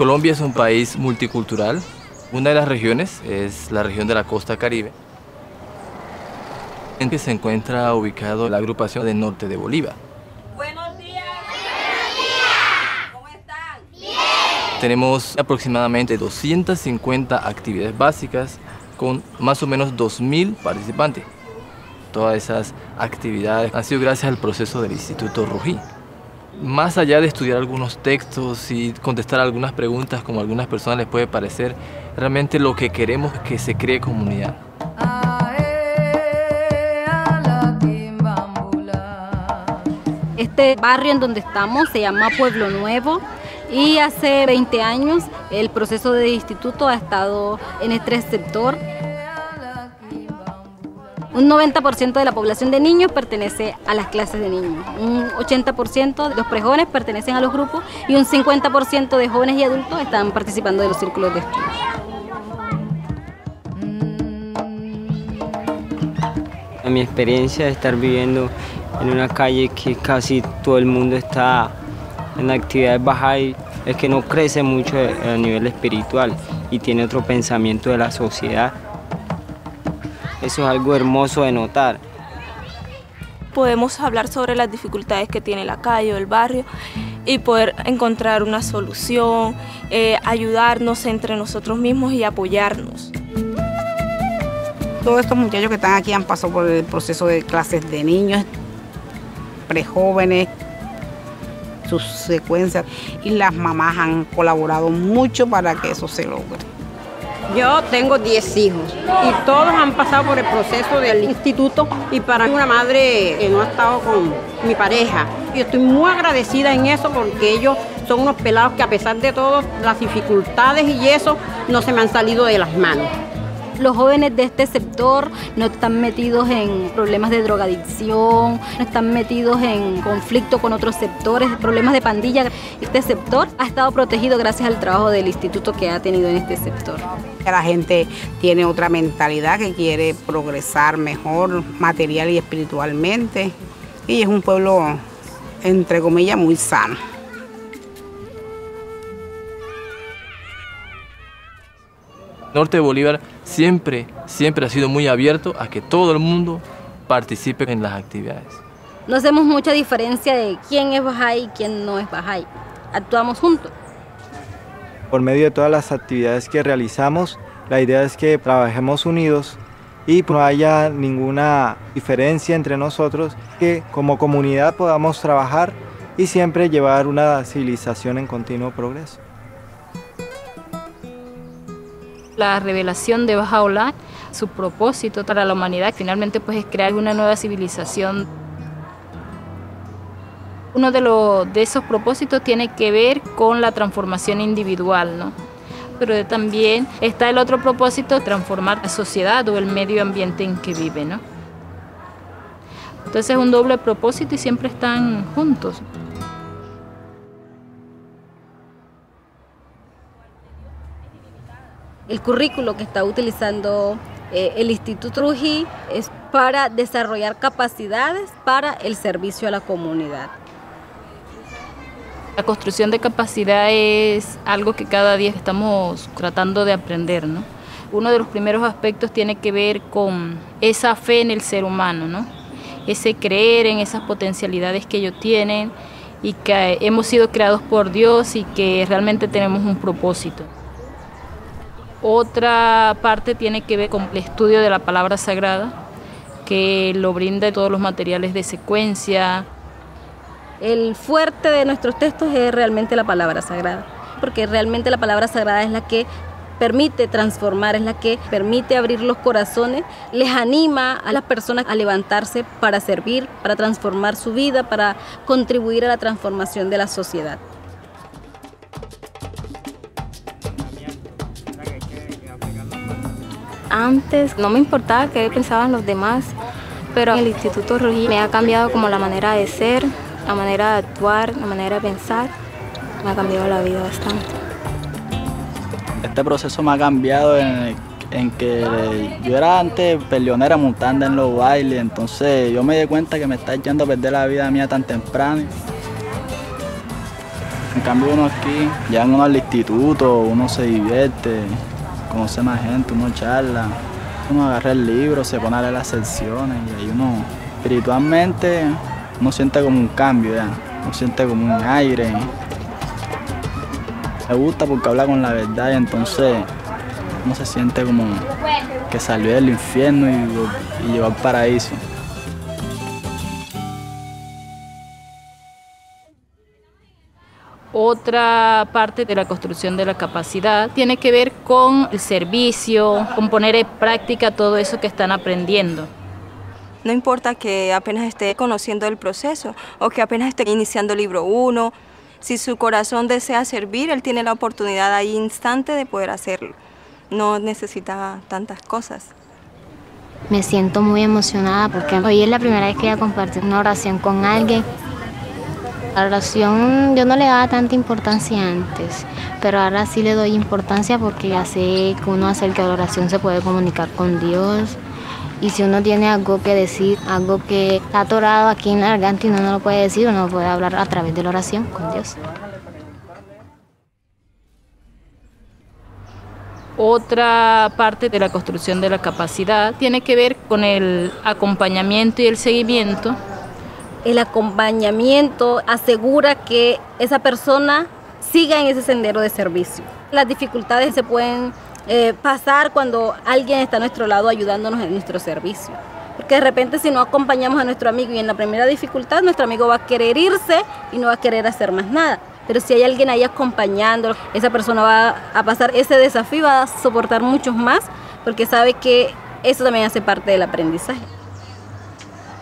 Colombia es un país multicultural. Una de las regiones es la región de la costa Caribe, en que se encuentra ubicado la agrupación del norte de Bolívar. Buenos días. Buenos días. ¿Cómo están? Bien. Tenemos aproximadamente 250 actividades básicas con más o menos 2.000 participantes. Todas esas actividades han sido gracias al proceso del Instituto Rugí. Más allá de estudiar algunos textos y contestar algunas preguntas como a algunas personas les puede parecer, realmente lo que queremos es que se cree comunidad. Este barrio en donde estamos se llama Pueblo Nuevo y hace 20 años el proceso de instituto ha estado en este sector. Un 90% de la población de niños pertenece a las clases de niños, un 80% de los prejóvenes pertenecen a los grupos y un 50% de jóvenes y adultos están participando de los círculos de estudio. Mi experiencia de estar viviendo en una calle que casi todo el mundo está en actividades Bahá'í es que no crece mucho a nivel espiritual y tiene otro pensamiento de la sociedad. Eso es algo hermoso de notar. Podemos hablar sobre las dificultades que tiene la calle o el barrio y poder encontrar una solución, ayudarnos entre nosotros mismos y apoyarnos. Todos estos muchachos que están aquí han pasado por el proceso de clases de niños, prejóvenes, sus secuencias, y las mamás han colaborado mucho para que eso se logre. Yo tengo 10 hijos y todos han pasado por el proceso del instituto y para mí una madre que no ha estado con mi pareja. Yo estoy muy agradecida en eso porque ellos son unos pelados que a pesar de todas las dificultades y eso no se me han salido de las manos. Los jóvenes de este sector no están metidos en problemas de drogadicción, no están metidos en conflicto con otros sectores, problemas de pandilla. Este sector ha estado protegido gracias al trabajo del instituto que ha tenido en este sector. La gente tiene otra mentalidad que quiere progresar mejor material y espiritualmente y es un pueblo, entre comillas, muy sano. Norte de Bolívar siempre ha sido muy abierto a que todo el mundo participe en las actividades. No hacemos mucha diferencia de quién es Bahá'í y quién no es Bahá'í. Actuamos juntos. Por medio de todas las actividades que realizamos, la idea es que trabajemos unidos y no haya ninguna diferencia entre nosotros, que como comunidad podamos trabajar y siempre llevar una civilización en continuo progreso. La revelación de Bahá'u'lláh, su propósito para la humanidad, finalmente pues es crear una nueva civilización. Uno de esos propósitos tiene que ver con la transformación individual, ¿no? Pero también está el otro propósito, transformar la sociedad o el medio ambiente en que vive, ¿no? Entonces es un doble propósito y siempre están juntos. El currículo que está utilizando el Instituto Rugí es para desarrollar capacidades para el servicio a la comunidad. La construcción de capacidad es algo que cada día estamos tratando de aprender, ¿no? Uno de los primeros aspectos tiene que ver con esa fe en el ser humano, ¿no? Ese creer en esas potencialidades que ellos tienen y que hemos sido creados por Dios y que realmente tenemos un propósito. Otra parte tiene que ver con el estudio de la palabra sagrada, que lo brinda todos los materiales de secuencia. El fuerte de nuestros textos es realmente la palabra sagrada, porque realmente la palabra sagrada es la que permite transformar, es la que permite abrir los corazones, les anima a las personas a levantarse para servir, para transformar su vida, para contribuir a la transformación de la sociedad. Antes no me importaba qué pensaban los demás, pero el Instituto Rugí me ha cambiado como la manera de ser, la manera de actuar, la manera de pensar. Me ha cambiado la vida bastante. Este proceso me ha cambiado en que yo era antes peleonera montando en los bailes, entonces yo me di cuenta que me estaba echando a perder la vida mía tan temprano. En cambio uno aquí, llegan uno al instituto, uno se divierte, conoce más gente, uno charla, uno agarra el libro, se pone a leer las secciones y ahí uno espiritualmente uno siente como un cambio ya, uno siente como un aire. Me gusta porque habla con la verdad y entonces uno se siente como que salió del infierno y llegó al paraíso. Otra parte de la construcción de la capacidad tiene que ver con el servicio, con poner en práctica todo eso que están aprendiendo. No importa que apenas esté conociendo el proceso o que apenas esté iniciando el libro 1, si su corazón desea servir, él tiene la oportunidad ahí instante de poder hacerlo. No necesita tantas cosas. Me siento muy emocionada porque hoy es la primera vez que voy a compartir una oración con alguien. La oración yo no le daba tanta importancia antes, pero ahora sí le doy importancia porque ya sé que uno acerca de la oración se puede comunicar con Dios. Y si uno tiene algo que decir, algo que está atorado aquí en la garganta y uno no lo puede decir, uno puede hablar a través de la oración con Dios. Otra parte de la construcción de la capacidad tiene que ver con el acompañamiento y el seguimiento. El acompañamiento asegura que esa persona siga en ese sendero de servicio. Las dificultades se pueden pasar cuando alguien está a nuestro lado ayudándonos en nuestro servicio. Porque de repente si no acompañamos a nuestro amigo y en la primera dificultad nuestro amigo va a querer irse y no va a querer hacer más nada. Pero si hay alguien ahí acompañándolo, esa persona va a pasar ese desafío, va a soportar muchos más porque sabe que eso también hace parte del aprendizaje.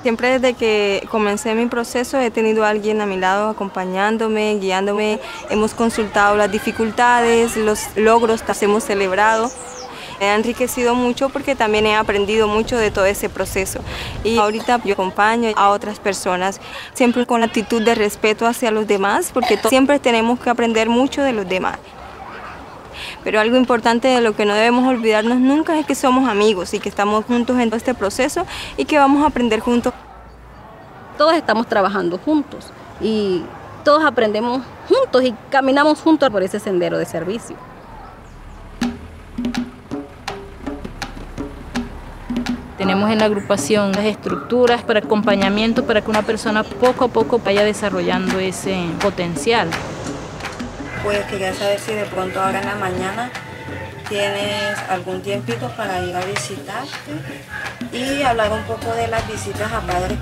Siempre desde que comencé mi proceso he tenido a alguien a mi lado acompañándome, guiándome. Hemos consultado las dificultades, los logros que hemos celebrado. Me ha enriquecido mucho porque también he aprendido mucho de todo ese proceso. Y ahorita yo acompaño a otras personas, siempre con la actitud de respeto hacia los demás, porque siempre tenemos que aprender mucho de los demás. Pero algo importante de lo que no debemos olvidarnos nunca es que somos amigos y que estamos juntos en todo este proceso y que vamos a aprender juntos. Todos estamos trabajando juntos y todos aprendemos juntos y caminamos juntos por ese sendero de servicio. Tenemos en la agrupación las estructuras para acompañamiento para que una persona poco a poco vaya desarrollando ese potencial. Pues quería saber si de pronto ahora en la mañana tienes algún tiempito para ir a visitarte y hablar un poco de las visitas a padres.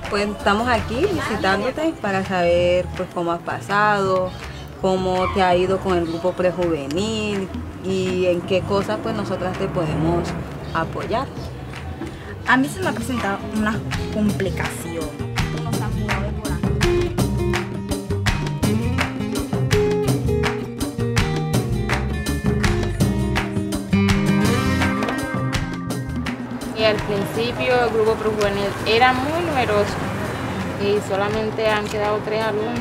Pues estamos aquí visitándote para saber pues cómo has pasado, cómo te ha ido con el grupo prejuvenil y en qué cosas pues nosotras te podemos apoyar. A mí se me ha presentado una complicación. Y al principio el grupo prejuvenil era muy numeroso y solamente han quedado 3 alumnos.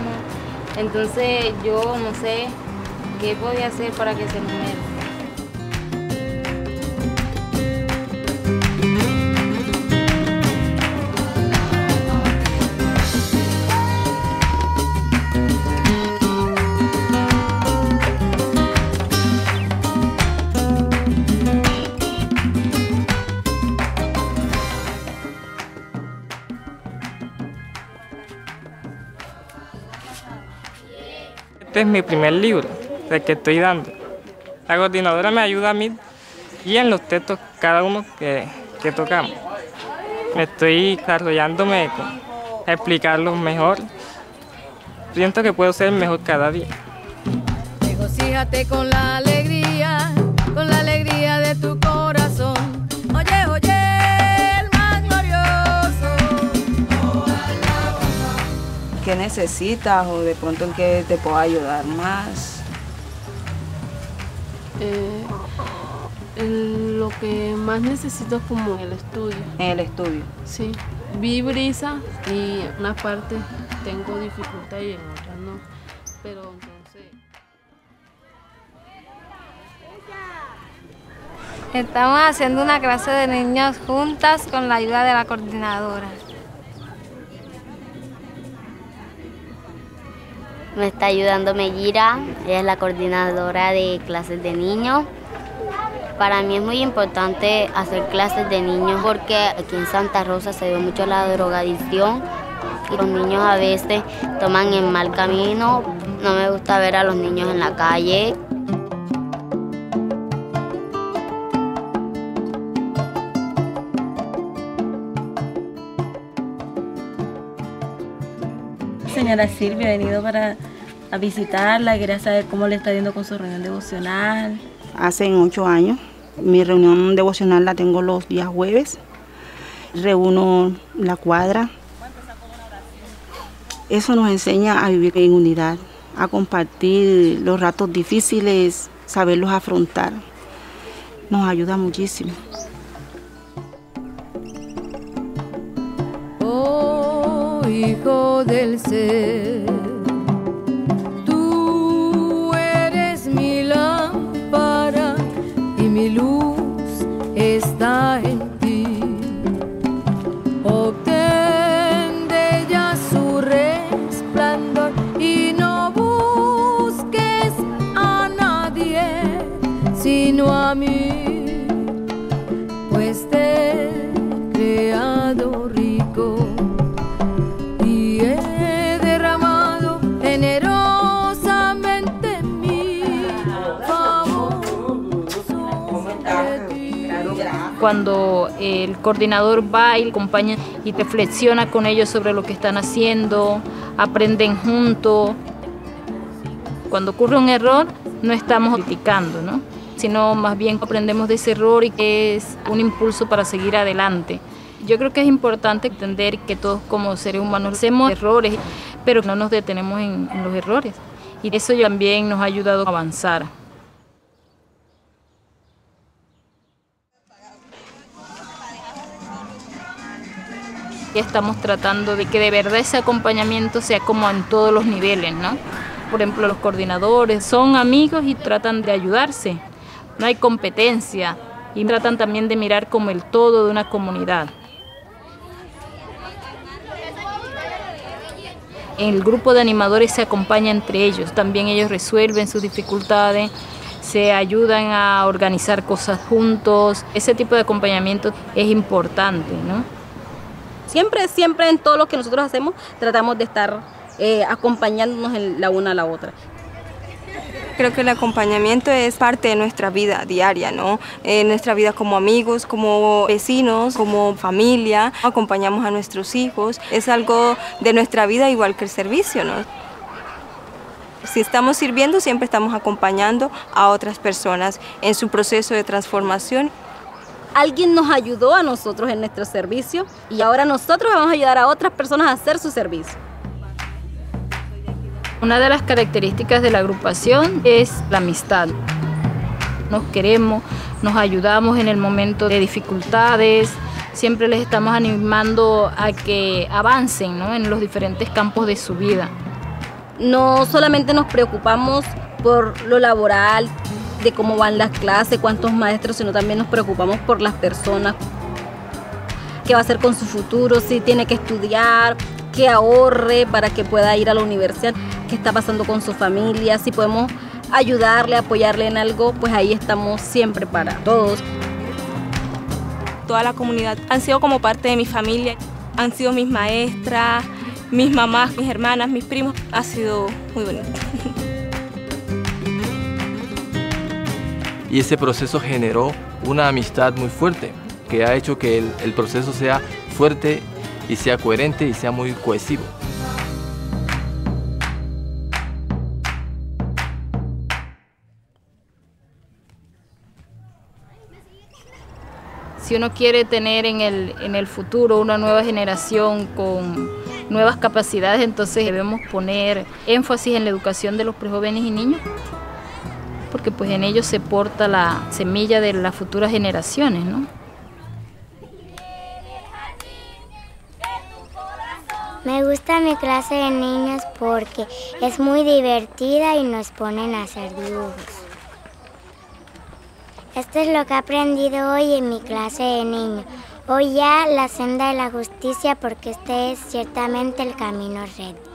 Entonces yo no sé qué podía hacer para que se numere. Este es mi primer libro, el que estoy dando. La coordinadora me ayuda a mí y en los textos cada uno que tocamos. Me estoy desarrollándome a explicarlos mejor. Siento que puedo ser mejor cada día. Regocíjate con la alegría de tu corazón. Oye, oye, el más glorioso. ¿Qué necesitas o de pronto en qué te puedo ayudar más? Lo Lo que más necesito es como en el estudio. En el estudio. Sí. Vi brisa y en una parte tengo dificultad y en otra no. Pero entonces... Estamos haciendo una clase de niños juntas con la ayuda de la coordinadora. Me está ayudando Mellira, ella es la coordinadora de clases de niños. Para mí es muy importante hacer clases de niños porque aquí en Santa Rosa se ve mucho la drogadicción y los niños a veces toman el mal camino. No me gusta ver a los niños en la calle. Señora Silvia, he venido a visitarla, quería saber cómo le está yendo con su reunión devocional. Hace 8 años, mi reunión devocional la tengo los días jueves, reúno la cuadra. Eso nos enseña a vivir en unidad, a compartir los ratos difíciles, saberlos afrontar. Nos ayuda muchísimo. Hijo del ser, tú eres mi lámpara y mi luz está en ti. Obtén de ella su resplandor y no busques a nadie sino a mí, pues te he creado rico. Cuando el coordinador va y acompaña y reflexiona con ellos sobre lo que están haciendo, aprenden juntos. Cuando ocurre un error, no estamos criticando, ¿no? Sino más bien aprendemos de ese error y que es un impulso para seguir adelante. Yo creo que es importante entender que todos como seres humanos hacemos errores, pero no nos detenemos en los errores. Y eso también nos ha ayudado a avanzar. Estamos tratando de que de verdad ese acompañamiento sea como en todos los niveles, ¿no? Por ejemplo, los coordinadores son amigos y tratan de ayudarse. No hay competencia y tratan también de mirar como el todo de una comunidad. El grupo de animadores se acompaña entre ellos, también ellos resuelven sus dificultades, se ayudan a organizar cosas juntos. Ese tipo de acompañamiento es importante, ¿no? Siempre en todo lo que nosotros hacemos tratamos de estar acompañándonos la una a la otra. Creo que el acompañamiento es parte de nuestra vida diaria, ¿no? Nuestra vida como amigos, como vecinos, como familia. Acompañamos a nuestros hijos. Es algo de nuestra vida igual que el servicio, ¿no? Si estamos sirviendo, siempre estamos acompañando a otras personas en su proceso de transformación. Alguien nos ayudó a nosotros en nuestro servicio y ahora nosotros vamos a ayudar a otras personas a hacer su servicio. Una de las características de la agrupación es la amistad. Nos queremos, nos ayudamos en el momento de dificultades, siempre les estamos animando a que avancen, ¿no? En los diferentes campos de su vida. No solamente nos preocupamos por lo laboral, de cómo van las clases, cuántos maestros, sino también nos preocupamos por las personas, qué va a hacer con su futuro, si tiene que estudiar, que ahorre para que pueda ir a la universidad, qué está pasando con su familia, si podemos ayudarle, apoyarle en algo, pues ahí estamos siempre para todos. Toda la comunidad han sido como parte de mi familia, han sido mis maestras, mis mamás, mis hermanas, mis primos, ha sido muy bonito. Y ese proceso generó una amistad muy fuerte, que ha hecho que el proceso sea fuerte y sea coherente y sea muy cohesivo. Si uno quiere tener en el futuro una nueva generación con nuevas capacidades, entonces debemos poner énfasis en la educación de los prejóvenes y niños. porque pues en ellos se porta la semilla de las futuras generaciones, ¿no? Me gusta mi clase de niños porque es muy divertida y nos ponen a hacer dibujos. Esto es lo que he aprendido hoy en mi clase de niños. Hoy ya la senda de la justicia, porque este es ciertamente el camino recto.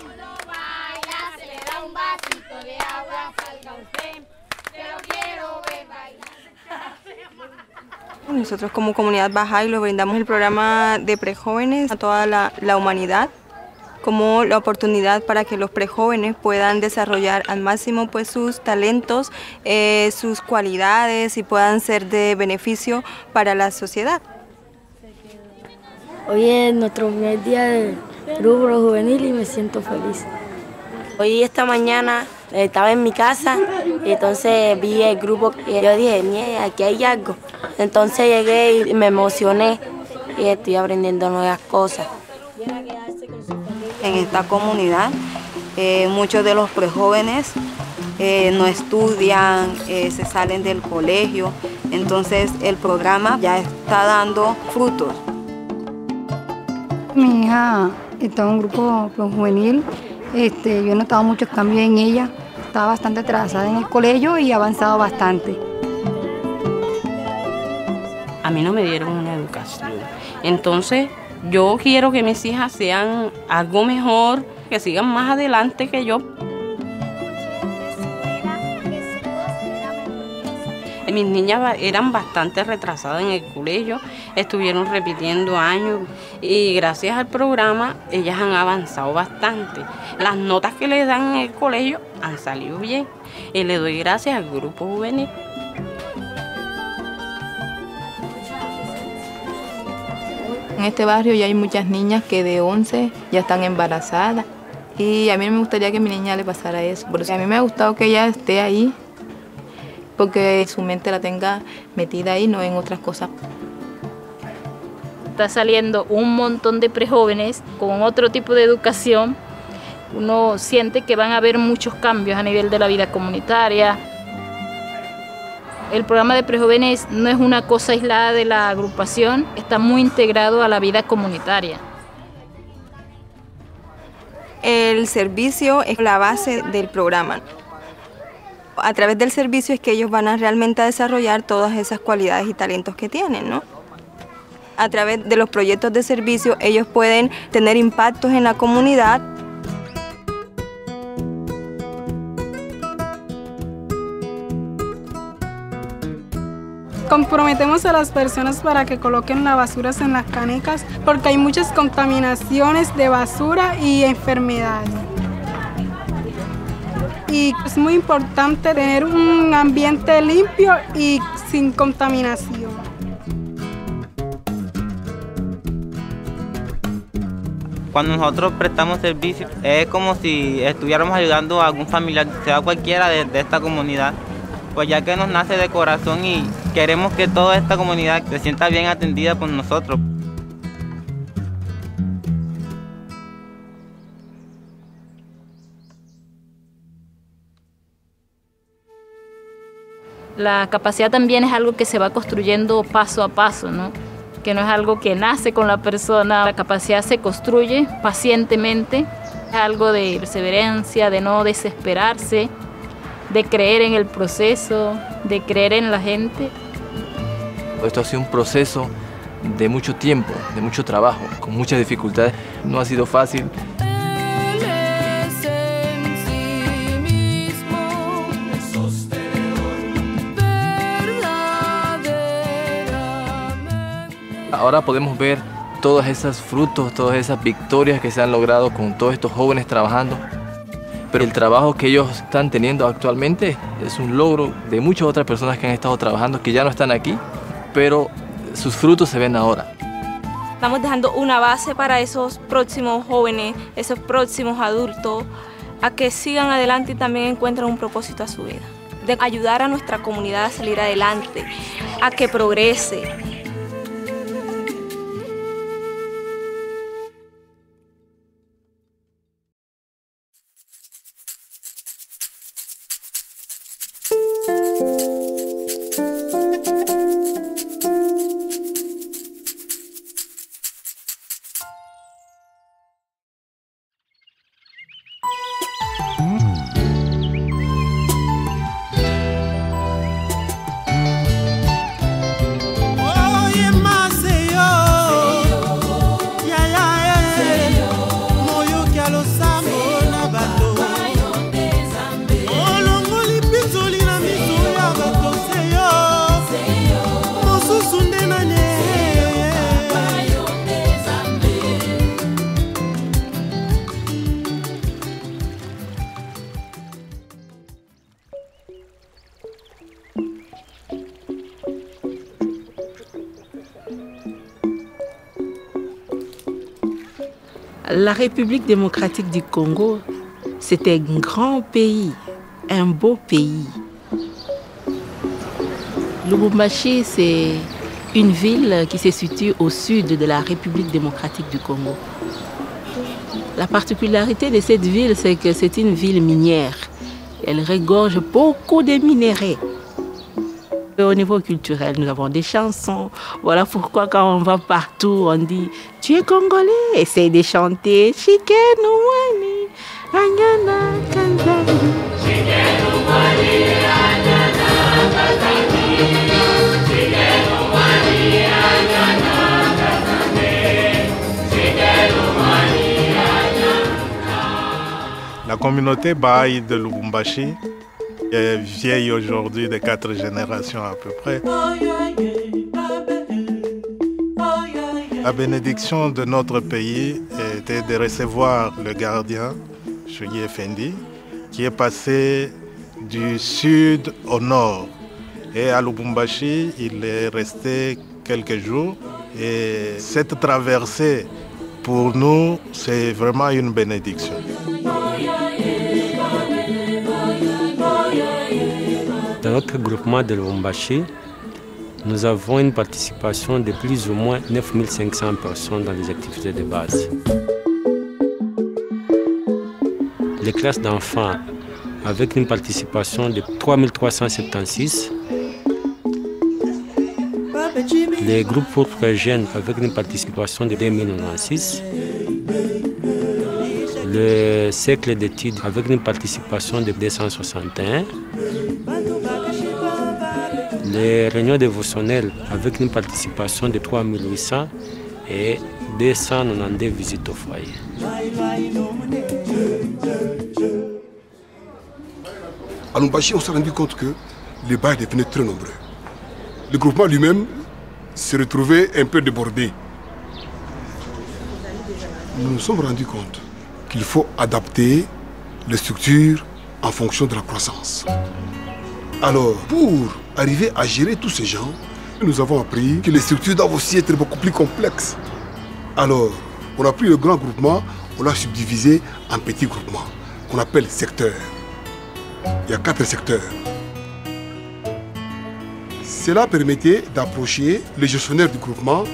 Nosotros como comunidad Bahá'í les brindamos el programa de prejóvenes a toda la humanidad, como la oportunidad para que los prejóvenes puedan desarrollar al máximo pues sus talentos, sus cualidades y puedan ser de beneficio para la sociedad. Hoy es nuestro primer día del grupo juvenil y me siento feliz. Hoy esta mañana estaba en mi casa y entonces vi el grupo y yo dije, mira, aquí hay algo. Entonces llegué y me emocioné y estoy aprendiendo nuevas cosas. En esta comunidad muchos de los prejóvenes no estudian, se salen del colegio, entonces el programa ya está dando frutos. Mi hija está en un grupo juvenil, yo he notado muchos cambios en ella, estaba bastante atrasada en el colegio y ha avanzado bastante. A mí no me dieron una educación, entonces yo quiero que mis hijas sean algo mejor, que sigan más adelante que yo. Mis niñas eran bastante retrasadas en el colegio, estuvieron repitiendo años y gracias al programa ellas han avanzado bastante. Las notas que les dan en el colegio han salido bien y le doy gracias al grupo juvenil. En este barrio ya hay muchas niñas que de 11 ya están embarazadas y a mí no me gustaría que a mi niña le pasara eso. Por eso a mí me ha gustado que ella esté ahí, porque su mente la tenga metida ahí, no en otras cosas. Está saliendo un montón de prejóvenes con otro tipo de educación. Uno siente que van a haber muchos cambios a nivel de la vida comunitaria. El programa de prejóvenes no es una cosa aislada de la agrupación, está muy integrado a la vida comunitaria. El servicio es la base del programa. A través del servicio es que ellos van a realmente desarrollar todas esas cualidades y talentos que tienen, ¿no? A través de los proyectos de servicio ellos pueden tener impactos en la comunidad. Comprometemos a las personas para que coloquen las basuras en las canecas porque hay muchas contaminaciones de basura y enfermedades. Y es muy importante tener un ambiente limpio y sin contaminación. Cuando nosotros prestamos servicio es como si estuviéramos ayudando a algún familiar, sea cualquiera de esta comunidad, pues ya que nos nace de corazón y queremos que toda esta comunidad se sienta bien atendida por nosotros. La capacidad también es algo que se va construyendo paso a paso, ¿no? Que no es algo que nace con la persona. La capacidad se construye pacientemente, es algo de perseverancia, de no desesperarse, de creer en el proceso, de creer en la gente. Esto ha sido un proceso de mucho tiempo, de mucho trabajo, con muchas dificultades. No ha sido fácil. Ahora podemos ver todos esos frutos, todas esas victorias que se han logrado con todos estos jóvenes trabajando. Pero el trabajo que ellos están teniendo actualmente es un logro de muchas otras personas que han estado trabajando, que ya no están aquí, pero sus frutos se ven ahora. Estamos dejando una base para esos próximos jóvenes, esos próximos adultos, a que sigan adelante y también encuentren un propósito a su vida. De ayudar a nuestra comunidad a salir adelante, a que progrese. La République démocratique du Congo, c'est un grand pays, un beau pays. Lubumbashi, c'est une ville qui se situe au sud de la République démocratique du Congo. La particularité de cette ville, c'est que c'est une ville minière. Elle regorge beaucoup de minerais. Au niveau culturel, nous avons des chansons. Voilà pourquoi quand on va partout, on dit « Tu es congolais ?» Essaye de chanter « Shikenu wani, anyana kanzani ». La communauté Bahá'í de Lubumbashi est vieille aujourd'hui de 4 générations à peu près. La bénédiction de notre pays était de recevoir le gardien, Chougui Effendi, qui est passé du sud au nord. Et à Lubumbashi, il est resté quelques jours. Et cette traversée, pour nous, c'est vraiment une bénédiction. Dans notre groupement de Lubumbashi, nous avons une participation de plus ou moins 9500 personnes dans les activités de base. Les classes d'enfants avec une participation de 3376. Les groupes pour très jeunes avec une participation de 2096. Le cercle d'études avec une participation de 261. Les réunions dévotionnelles avec une participation de 3800 et 292 visites au foyer. À Lubumbashi, on s'est rendu compte que les bails devenaient très nombreux. Le groupement lui-même s'est retrouvé un peu débordé. Nous nous sommes rendus compte qu'il faut adapter les structures en fonction de la croissance. Alors, pour arriver à gérer tous ces gens, nous avons appris que les structures doivent aussi être beaucoup plus complexes. Alors, on a pris le grand groupement, on l'a subdivisé en petits groupements, qu'on appelle secteurs. Il y a 4 secteurs. Cela permettait d'approcher les gestionnaires du groupement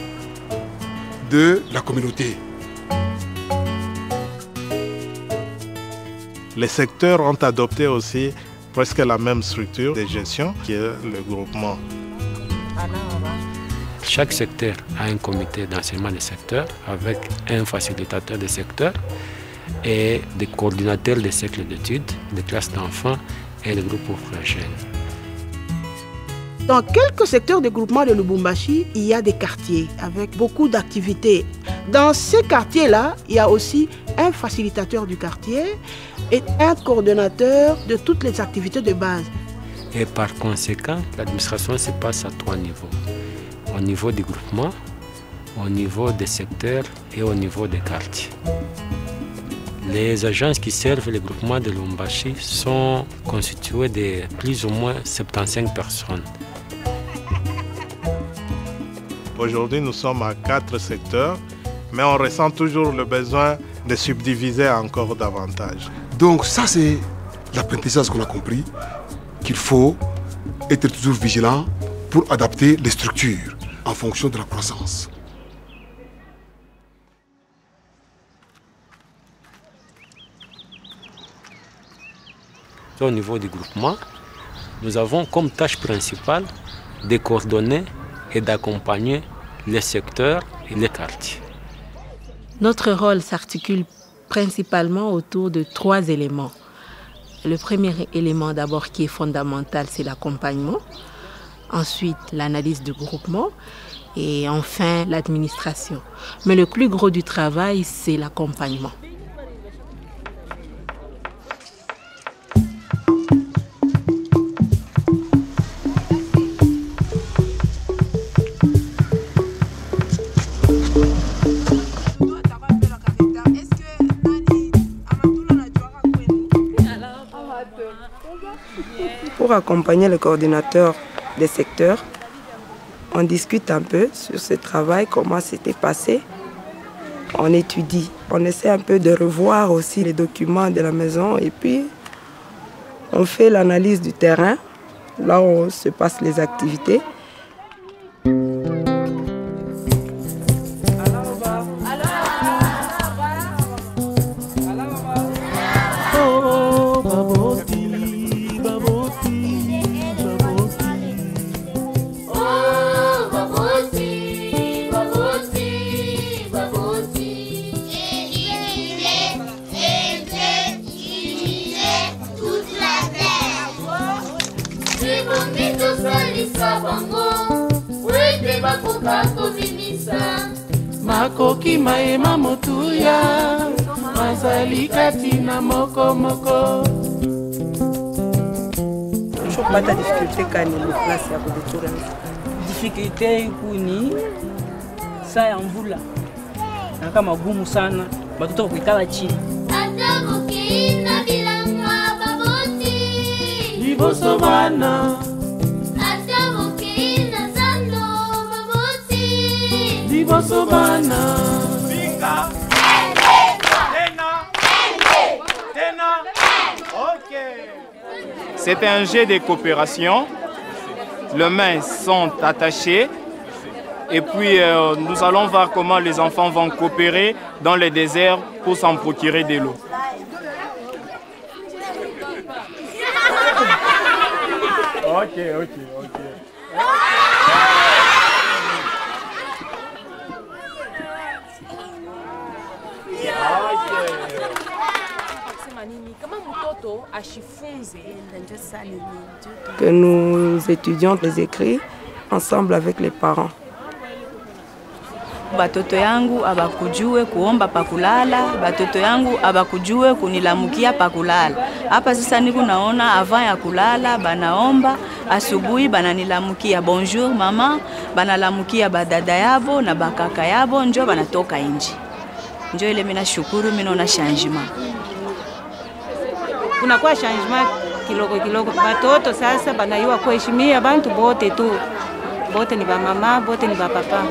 de la communauté. Les secteurs ont adopté aussi presque la même structure de gestion qui est le groupement. Chaque secteur a un comité d'enseignement des secteurs avec un facilitateur des secteurs et des coordinateurs des cercles d'études, des classes d'enfants et des groupes pour jeunes. Dans quelques secteurs de groupement de Lubumbashi, il y a des quartiers avec beaucoup d'activités. Dans ces quartiers-là, il y a aussi un facilitateur du quartier et un coordonnateur de toutes les activités de base. Et par conséquent, l'administration se passe à 3 niveaux. Au niveau du groupement, au niveau des secteurs et au niveau des quartiers. Les agences qui servent le groupement de Lubumbashi sont constituées de plus ou moins 75 personnes. Aujourd'hui, nous sommes à 4 secteurs, mais on ressent toujours le besoin de subdiviser encore davantage. Donc ça, c'est l'apprentissage qu'on a compris, qu'il faut être toujours vigilant pour adapter les structures en fonction de la croissance. Au niveau du groupement, nous avons comme tâche principale de coordonner et d'accompagner les secteurs et les quartiers. Notre rôle s'articule principalement autour de 3 éléments. Le premier élément d'abord qui est fondamental, c'est l'accompagnement. Ensuite, l'analyse du groupement et enfin l'administration. Mais le plus gros du travail, c'est l'accompagnement. Pour accompagner le coordinateur des secteurs, on discute un peu sur ce travail, comment c'était passé. on étudie. On essaie un peu de revoir aussi les documents de la maison et puis on fait l'analyse du terrain, là où se passent les activités. Makoki maema motuya mazali katina moko moko. Chopata difficulté kani mu classe ya kudetura. Difficulté kuni saa ya mvula na kama gumu sana batoto kuikala chini. Atamukiina bilanga baboti Liboso bana C'est un jeu de coopération. Les mains sont attachées et puis nous allons voir comment les enfants vont coopérer dans le désert pour s'en procurer de l'eau. Ok. Que nous étudions les écrits ensemble avec les parents. Batoto yangu abakujue kuomba pakulala, batoto yangu abakujue kunilamukia pakulala. Hapa sasa niko naona avant ya kulala banaomba, asubuhi bananilamukia bonjour mama, banalamukia badada yabo na bakaka yabo, njo banatoka nje. Njo ile mina shukuru, mina ona changement. Kunakuwa changement kidogo. Batoto sasa banayua kuheshimia bantu bote tu. Bote ni ba mama, bote ni ba papa.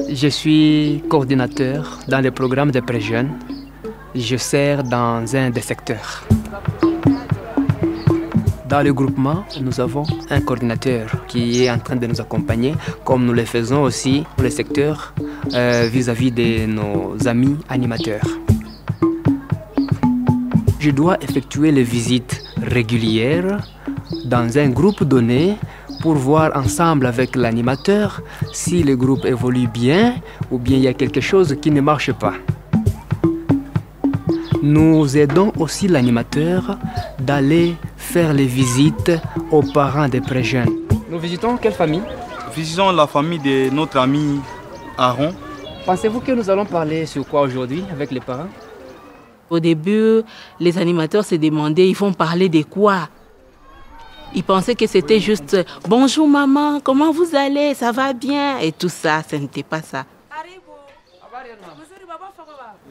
Je suis coordinateur dans le programme de pré-jeunes. Je sers dans un des secteurs. Dans le groupement, nous avons un coordinateur qui est en train de nous accompagner, comme nous le faisons aussi pour le secteur vis-à-vis de nos amis animateurs. Je dois effectuer les visites régulières dans un groupe donné pour voir ensemble avec l'animateur si le groupe évolue bien ou bien il y a quelque chose qui ne marche pas. Nous aidons aussi l'animateur d'aller faire les visites aux parents des pré-jeunes. Nous visitons quelle famille? Visitons la famille de notre ami Aaron. Pensez-vous que nous allons parler sur quoi aujourd'hui avec les parents? Au début, les animateurs se demandaient, ils vont parler de quoi? Ils pensaient que c'était juste « Bonjour maman, comment vous allez? Ça va bien ?» et tout ça, ce n'était pas ça.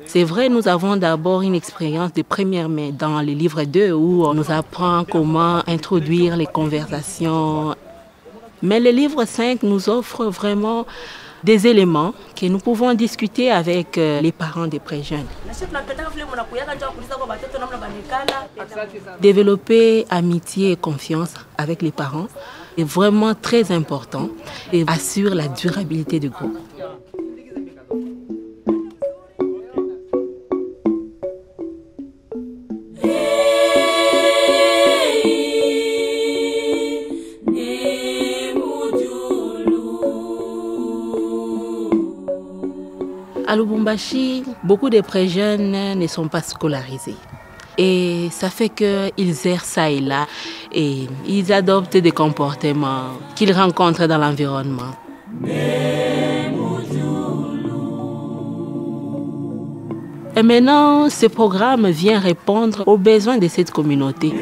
C'est vrai, nous avons d'abord une expérience de première main dans le livre 2 où on nous apprend comment introduire les conversations. Mais le livre 5 nous offre vraiment des éléments que nous pouvons discuter avec les parents des pré-jeunes. Développer amitié et confiance avec les parents est vraiment très important et assure la durabilité du groupe. À Lubumbashi, beaucoup de pré-jeunes ne sont pas scolarisés. Et ça fait qu'ils errent ça et là et ils adoptent des comportements qu'ils rencontrent dans l'environnement. Et maintenant, ce programme vient répondre aux besoins de cette communauté.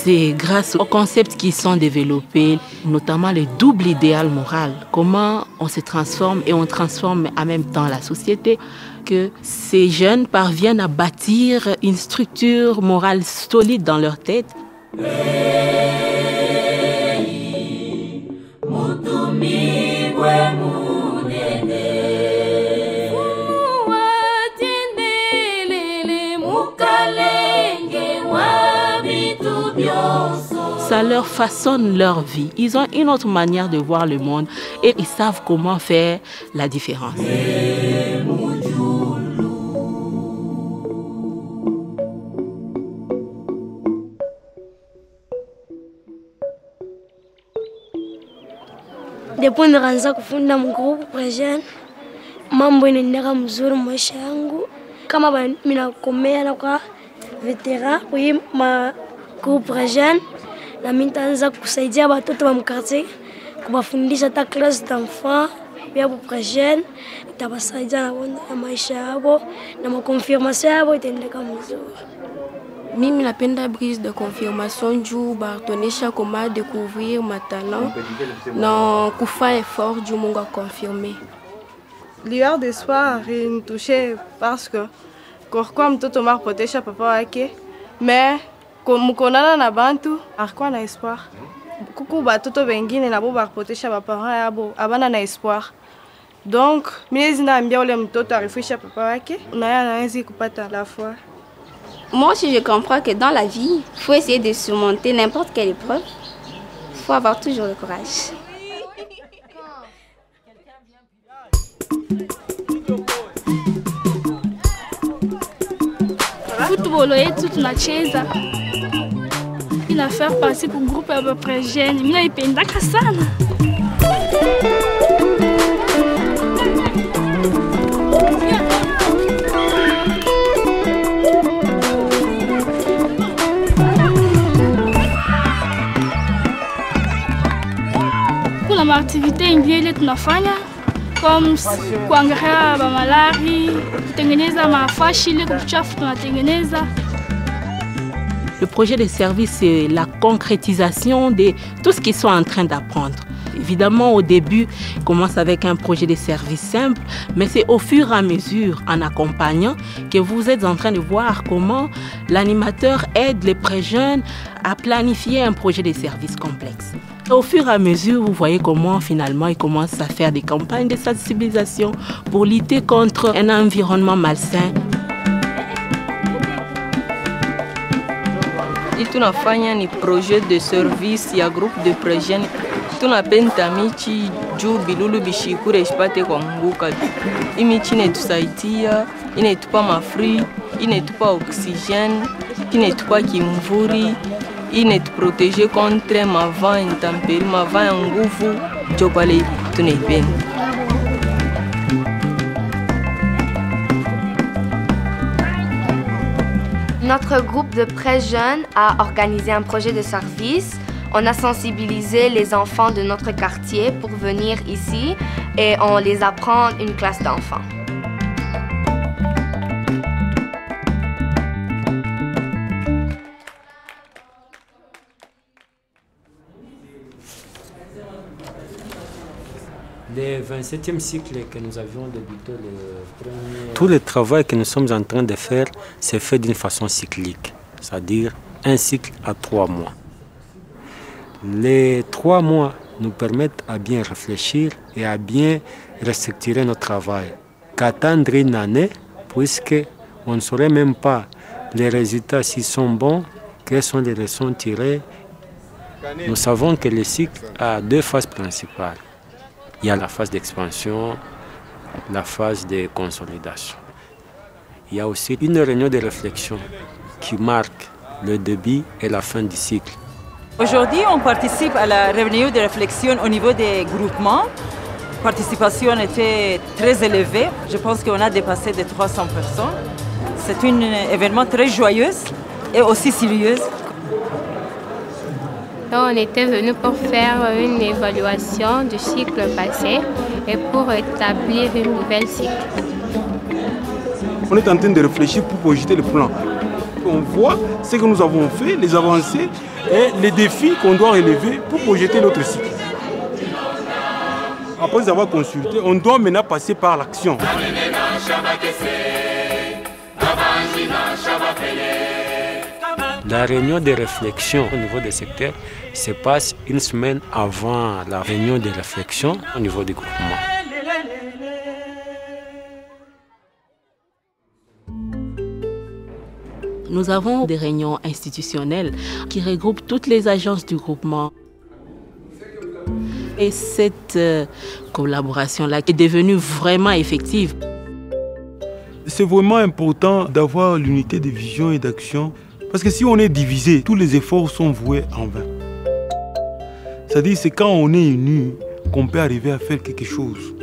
C'est grâce aux concepts qui sont développés, notamment le double idéal moral, comment on se transforme et on transforme en même temps la société, que ces jeunes parviennent à bâtir une structure morale solide dans leur tête. Ça leur façonne leur vie. Ils ont une autre manière de voir le monde et ils savent comment faire la différence. Depuis nikaanza kufunda mgrupu present, mambo inaendeka mzuri maisha yangu. Kama minakomea na kwa veteran kwa ma groupe present, na mimi nitaanza kusaidia watoto wa mkartie kuwafundisha hata classe d'enfants pia pour present, nitabasaidia na maisha yao na makonfirmation yao itaendeka mzuri. Mimi napenda brise de confirmation juu bartonesha comment découvrir ma talent na kufa effort juu Mungu confirmer. Lueur d'espoir initouché parce que kwa mtoto marpotesha papa wake mais mukonana na bantu akwa na espoir. Kuku batoto bengine nabo barpotesha baparents yabo abana na espoir. Donc mimi naambia ule mtoto arifisha papa wake na yeye anaweza kupata la foi. Moi aussi, je comprends que dans la vie, il faut essayer de surmonter n'importe quelle épreuve. Il faut avoir toujours le courage. Football yetu tunacheza. Ina faire partie pour groupe à peu près jeune. Mimi naipendaka sana. Kuna activité ingine tunafanya comme kuangalia malari, kutengeneza mafashi ile kuchafu tunatengeneza. Le projet de service, c'est la concrétisation de tout ce qu'ils sont en train d'apprendre. Évidemment, au début, on commence avec un projet de service simple, mais c'est au fur et à mesure, en accompagnant, que vous êtes en train de voir comment l'animateur aide les pré-jeunes à planifier un projet de service complexe. Au fur et à mesure, vous voyez comment finalement ils commencent à faire des campagnes de sensibilisation pour lutter contre un environnement malsain. Tunafanya ni projet de service ya groupe de pré-jeunes. Tunapenda michi juu bilulu bishikure ishipate kuanguka. Imichi inetusaidia, inetupa mafri, inetupa oxygène, inetupa kimvuri, inetuprotege contre mavent intempérie, mavent ya nguvu, ndio pale tunaipenda. Notre groupe de pré-jeunes a organisé un projet de service. On a sensibilisé les enfants de notre quartier pour venir ici et on les apprend une classe d'enfants. Le 27e cycle que nous avions débuté, tout le travail que nous sommes en train de faire, c'est fait d'une façon cyclique, c'est-à-dire un cycle à 3 mois. Les 3 mois nous permettent à bien réfléchir et à bien restructurer notre travail. Qu'attendre une année, puisqu'on ne saurait même pas les résultats s'ils sont bons, quelles sont les leçons tirées. Nous savons que le cycle a 2 phases principales. Il y a la phase d'expansion, la phase de consolidation. Il y a aussi une réunion de réflexion qui marque le début et la fin du cycle. Aujourd'hui, on participe à la réunion de réflexion au niveau des groupements. La participation était très élevée. Je pense qu'on a dépassé de 300 personnes. C'est un événement très joyeux et aussi sérieux. Donc, on était venu pour faire une évaluation du cycle passé et pour établir une nouvelle cycle. On est en train de réfléchir pour projeter le plan. qu'on voit ce que nous avons fait, les avancées et les défis qu'on doit relever pour projeter notre cycle. Après avoir consulté, on doit maintenant passer par l'action. La réunion de réflexion au niveau des secteurs se passe une semaine avant la réunion de réflexion au niveau du groupement. Nous avons des réunions institutionnelles qui regroupent toutes les agences du groupement. Et cette collaboration-là est devenue vraiment effective. C'est vraiment important d'avoir l'unité de vision et d'action. Parce que si on est divisé, tous les efforts sont voués en vain. C'est-à-dire que c'est quand on est unis qu'on peut arriver à faire quelque chose.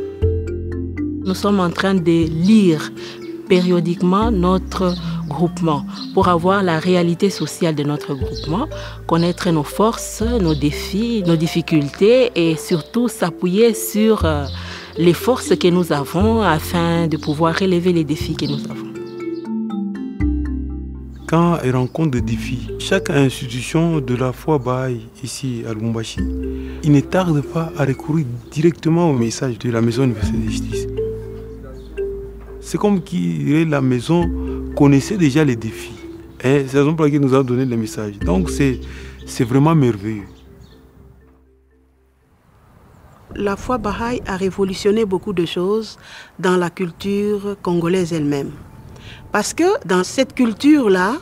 Nous sommes en train de lire périodiquement notre groupement pour avoir la réalité sociale de notre groupement, connaître nos forces, nos défis, nos difficultés et surtout s'appuyer sur les forces que nous avons afin de pouvoir relever les défis que nous avons. Quand elle rencontre des défis, chaque institution de la foi Bahá'í ici à Lubumbashi, il ne tarde pas à recourir directement au message de la Maison universelle de justice. C'est comme si la maison connaissait déjà les défis. Et c'est la raison pour laquelle nous avons donné le message. Donc c'est vraiment merveilleux. La foi Bahá'í a révolutionné beaucoup de choses dans la culture congolaise elle-même. Parce que dans cette culture-là,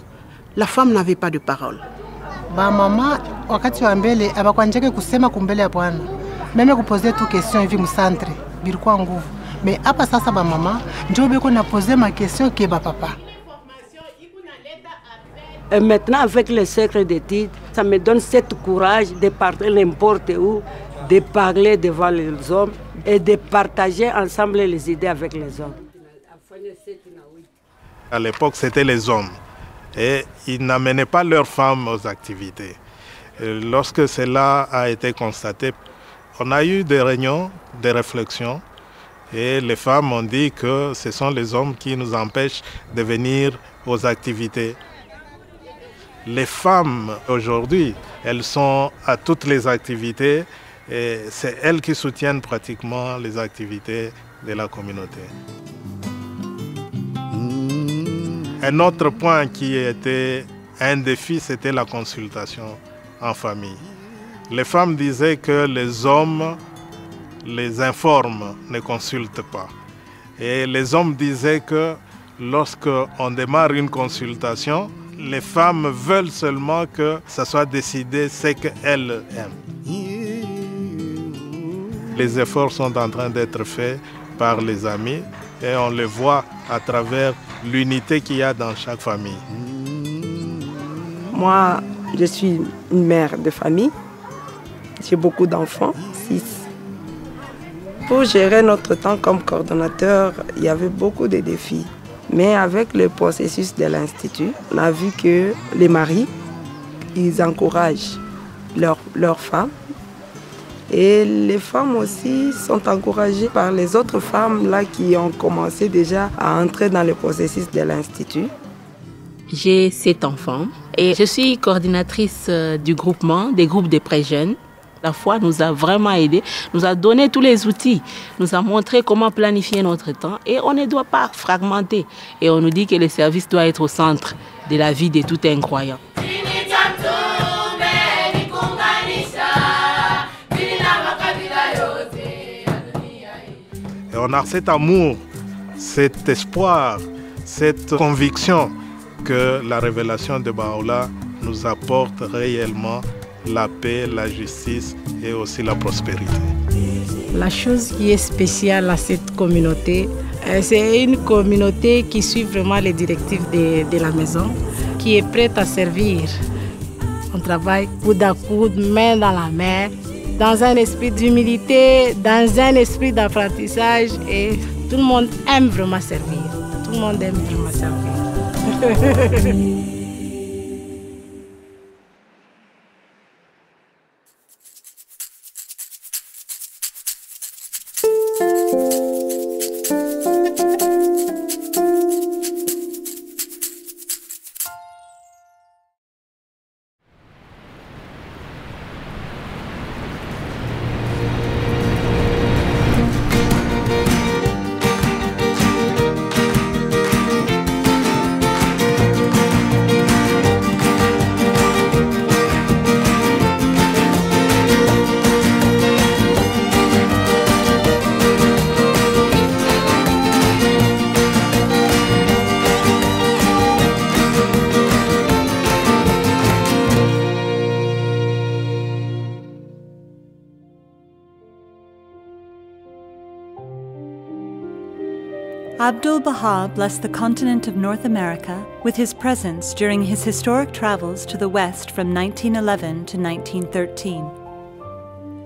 la femme n'avait pas de parole. Mama, wakati wa mbele abakwanjeke kusema kumbele ya Bwana. Meme kupoze tu question hivi mcentre, bilikuwa nguvu. Mais hapa sasa ba mama, ndio beko na poser ma question ke ba papa. Et maintenant avec le cercle d'études, ça me donne cette courage de partir n'importe où, de parler devant les hommes et de partager ensemble les idées avec les hommes. À l'époque, c'était les hommes. Et ils n'amenaient pas leurs femmes aux activités. Et lorsque cela a été constaté, on a eu des réunions, des réflexions. Et les femmes ont dit que ce sont les hommes qui nous empêchent de venir aux activités. Les femmes, aujourd'hui, elles sont à toutes les activités. Et c'est elles qui soutiennent pratiquement les activités de la communauté. Un autre point qui était un défi, c'était la consultation en famille. Les femmes disaient que les hommes les informent, ne consultent pas. Et les hommes disaient que lorsqu'on démarre une consultation, les femmes veulent seulement que ça soit décidé ce qu'elles aiment. Les efforts sont en train d'être faits par les amis et on le voit à travers l'unité qu'il y a dans chaque famille. Moi, je suis une mère de famille. J'ai beaucoup d'enfants, 6. Pour gérer notre temps comme coordonnateur, il y avait beaucoup de défis. Mais avec le processus de l'Institut, on a vu que les maris, ils encouragent leurs femmes. Et les femmes aussi sont encouragées par les autres femmes là, qui ont commencé déjà à entrer dans le processus de l'Institut. J'ai 7 enfants et je suis coordinatrice du groupement, des groupes de pré-jeunes. La foi nous a vraiment aidés, nous a donné tous les outils, nous a montré comment planifier notre temps et on ne doit pas fragmenter. Et on nous dit que le service doit être au centre de la vie de tout un croyant. Et on a cet amour, cet espoir, cette conviction que la révélation de Bahá'í nous apporte réellement la paix, la justice et aussi la prospérité. La chose qui est spéciale à cette communauté, c'est une communauté qui suit vraiment les directives de la maison, qui est prête à servir. On travaille coude à coude, main dans la main, dans un esprit d'humilité, dans un esprit d'apprentissage et tout le monde aime vraiment servir. Tout le monde aime vraiment servir. Abdul-Baha blessed the continent of North America with his presence during his historic travels to the West from 1911 to 1913.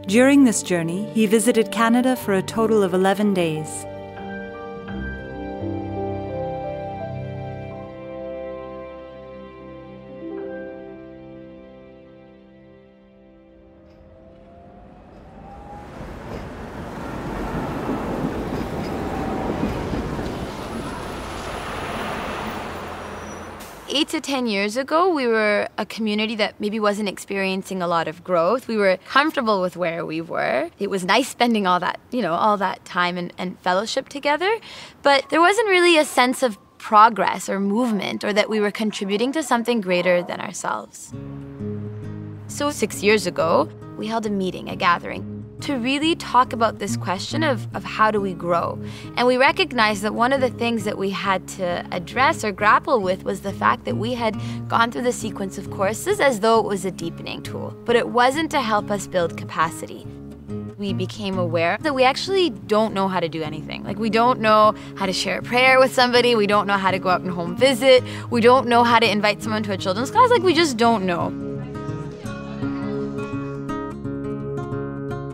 During this journey, he visited Canada for a total of 11 days. Eight to 10 years ago, we were a community that maybe wasn't experiencing a lot of growth. We were comfortable with where we were. It was nice spending all that, all that time and fellowship together. But there wasn't really a sense of progress or movement, or that we were contributing to something greater than ourselves. So 6 years ago, we held a meeting, a gathering, to really talk about this question of how do we grow. And we recognized that one of the things that we had to address or grapple with was the fact that we had gone through the sequence of courses as though it was a deepening tool, but it wasn't to help us build capacity. We became aware that we actually don't know how to do anything. Like, we don't know how to share a prayer with somebody, we don't know how to go out and home visit, we don't know how to invite someone to a children's class, we just don't know.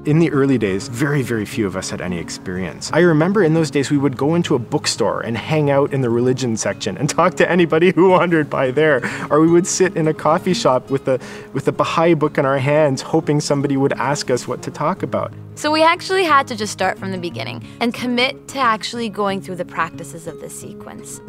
In the early days, very, very few of us had any experience. I remember in those days we would go into a bookstore and hang out in the religion section and talk to anybody who wandered by there. Or we would sit in a coffee shop with a Baha'i book in our hands, hoping somebody would ask us what to talk about. So we actually had to just start from the beginning and commit to actually going through the practices of the sequence.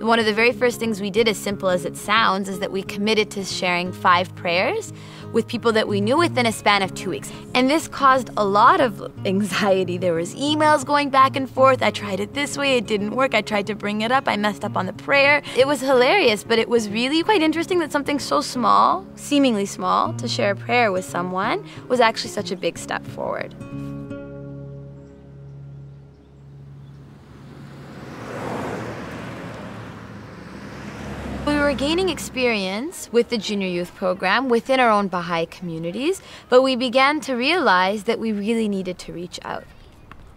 One of the very first things we did, as simple as it sounds, is that we committed to sharing 5 prayers with people that we knew within a span of 2 weeks. And this caused a lot of anxiety. There was emails going back and forth. I tried it this way, it didn't work. I tried to bring it up, I messed up on the prayer. It was hilarious, but it was really quite interesting that something so small, seemingly small, to share a prayer with someone was actually such a big step forward. We were gaining experience with the junior youth program within our own Baha'i communities, but we began to realize that we really needed to reach out,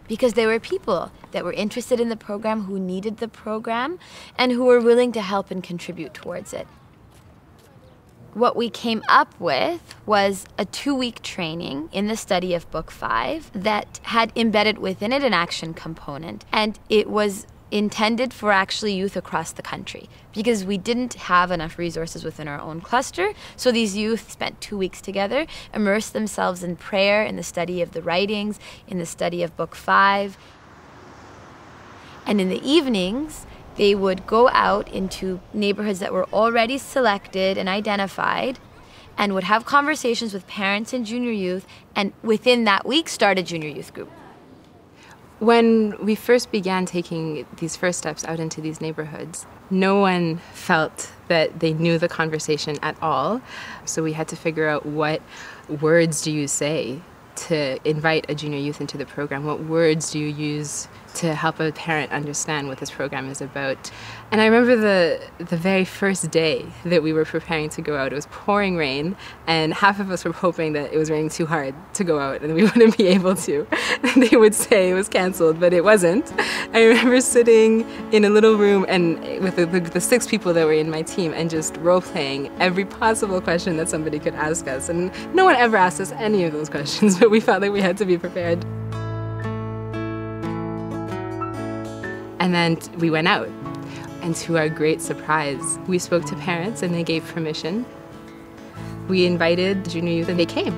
because there were people that were interested in the program, who needed the program, and who were willing to help and contribute towards it. What we came up with was a 2-week training in the study of Book 5 that had embedded within it an action component, and it was intended for actually youth across the country, because we didn't have enough resources within our own cluster. So these youth spent 2 weeks together, immersed themselves in prayer, in the study of the writings, in the study of Book 5. And in the evenings, they would go out into neighborhoods that were already selected and identified, and would have conversations with parents and junior youth, and within that week start a junior youth group. When we first began taking these first steps out into these neighborhoods, no one felt that they knew the conversation at all. So we had to figure out, what words do you say to invite a junior youth into the program? What words do you use to help a parent understand what this program is about? And I remember the very first day that we were preparing to go out, it was pouring rain, and half of us were hoping that it was raining too hard to go out and we wouldn't be able to. They would say it was canceled, but it wasn't. I remember sitting in a little room and with the 6 people that were in my team, and just role-playing every possible question that somebody could ask us. And no one ever asked us any of those questions, but we felt like we had to be prepared. And then we went out, and to our great surprise, we spoke to parents and they gave permission. We invited junior youth and they came.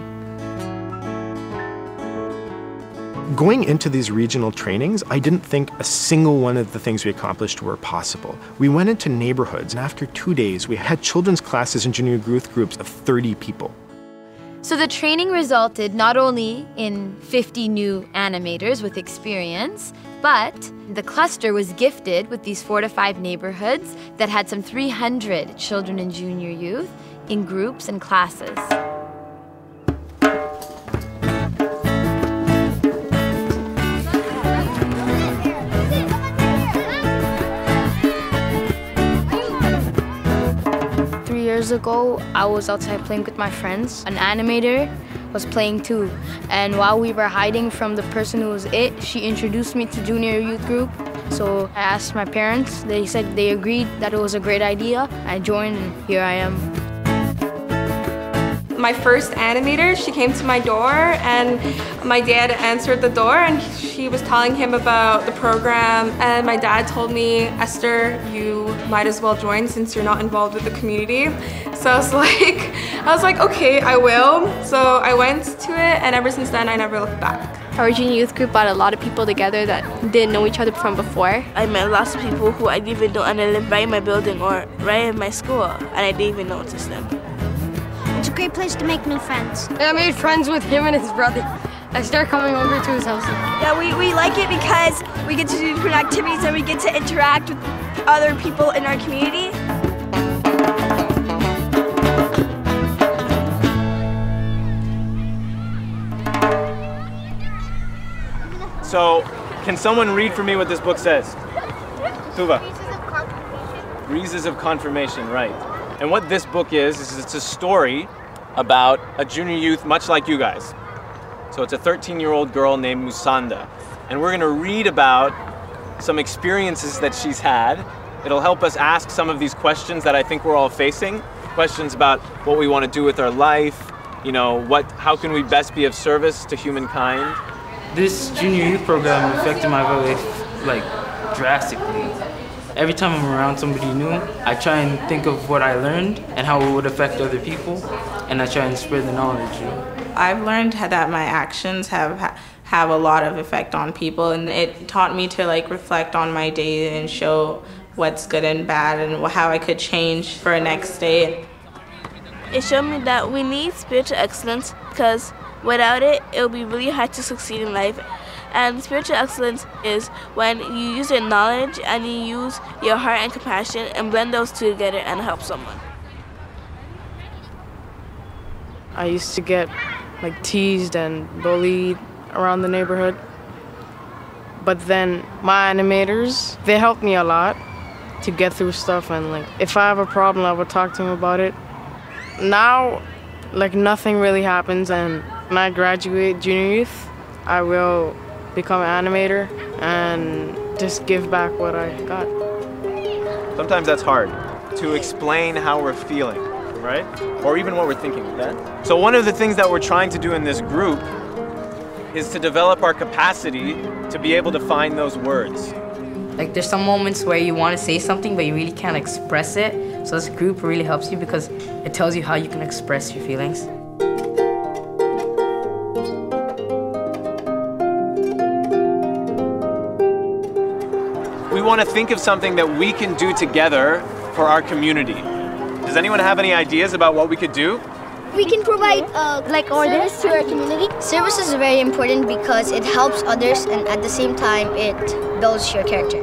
Going into these regional trainings, I didn't think a single one of the things we accomplished were possible. We went into neighborhoods, and after 2 days, we had children's classes and junior youth groups of 30 people. So the training resulted not only in 50 new animators with experience, but the cluster was gifted with these 4 to 5 neighborhoods that had some 300 children and junior youth in groups and classes. Years ago, I was outside playing with my friends. An animator was playing too, and while we were hiding from the person who was it, she introduced me to junior youth group, So I asked my parents. They said they agreed that it was a great idea. I joined and here I am. My first animator, she came to my door and my dad answered the door and she was telling him about the program, and my dad told me, Esther, you might as well join since you're not involved with the community. So I was like, okay, I will. So I went to it and ever since then I never looked back. Our junior youth group brought a lot of people together that didn't know each other from before. I met lots of people who I didn't even know, and they lived right in my building or right in my school, and I didn't even notice them. It's a great place to make new friends. I made friends with him and his brother. I started coming over to his house. Yeah, we like it because we get to do different activities and we get to interact with other people in our community. So, can someone read for me what this book says? Tuva. Breezes of Confirmation, right. And what this book is it's a story about a junior youth much like you guys. So it's a 13-year-old girl named Musanda. And we're gonna read about some experiences that she's had. It'll help us ask some of these questions that I think we're all facing. Questions about what we wanna do with our life, how can we best be of service to humankind? This junior youth program affected my life, drastically. Every time I'm around somebody new, I try and think of what I learned and how it would affect other people, and I try and spread the knowledge. I've learned that my actions have a lot of effect on people, and it taught me to reflect on my day and show what's good and bad and how I could change for next day. It showed me that we need spiritual excellence because without it, it'll be really hard to succeed in life. And spiritual excellence is when you use your knowledge and you use your heart and compassion and blend those two together and help someone. I used to get teased and bullied around the neighborhood. But then my animators, they helped me a lot to get through stuff, and if I have a problem, I would talk to them about it. Now, nothing really happens, and when I graduate junior youth, I will become an animator and just give back what I got. Sometimes that's hard to explain how we're feeling, right? Or even what we're thinking, okay? So one of the things that we're trying to do in this group is to develop our capacity to be able to find those words. There's some moments where you want to say something, but you really can't express it. So this group really helps you because it tells you how you can express your feelings. We want to think of something that we can do together for our community. Does anyone have any ideas about what we could do? We can provide service to our community. Service is very important because it helps others and at the same time it builds your character.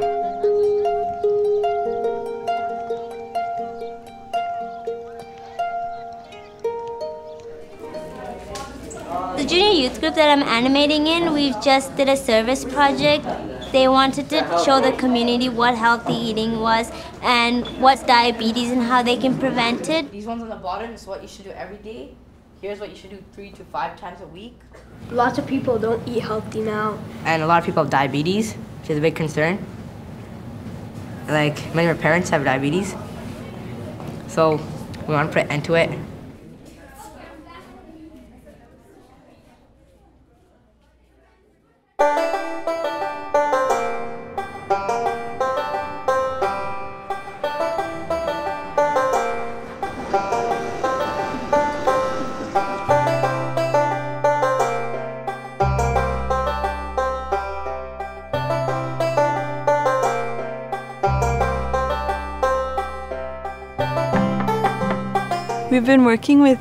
The junior youth group that I'm animating in, we've just did a service project. They wanted to show the community what healthy eating was and what's diabetes and how they can prevent it. These ones on the bottom is what you should do every day. Here's what you should do 3 to 5 times a week. Lots of people don't eat healthy now. And a lot of people have diabetes, which is a big concern. Many of our parents have diabetes. So we want to put an end to it. We've been working with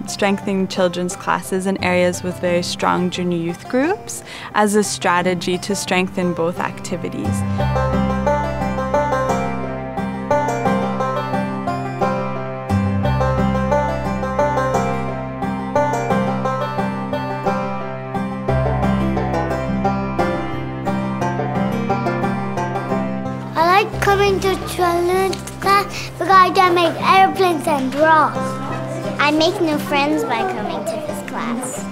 strengthening children's classes in areas with very strong junior youth groups as a strategy to strengthen both activities. I like coming to children's class because I can make airplanes and draw. I make new friends by coming to this class.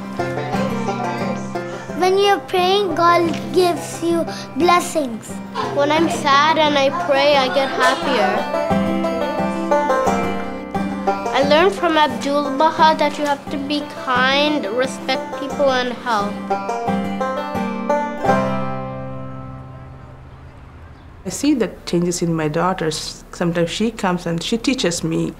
When you're praying, God gives you blessings. When I'm sad and I pray, I get happier. I learned from Abdul Baha that you have to be kind, respect people, and help. I see the changes in my daughters. Sometimes she comes and she teaches me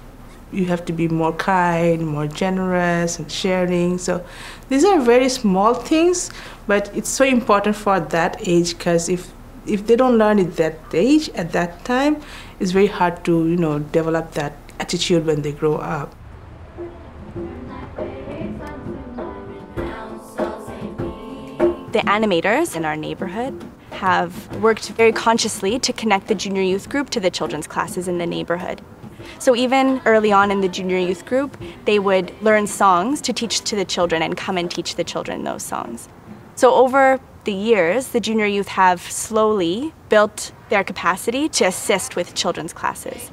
you have to be more kind, more generous, and sharing. So these are very small things, but it's so important for that age, because if they don't learn at that age, at that time, it's very hard to, develop that attitude when they grow up. The animators in our neighborhood have worked very consciously to connect the junior youth group to the children's classes in the neighborhood. So even early on in the junior youth group, they would learn songs to teach to the children and come and teach the children those songs. So over the years, the junior youth have slowly built their capacity to assist with children's classes.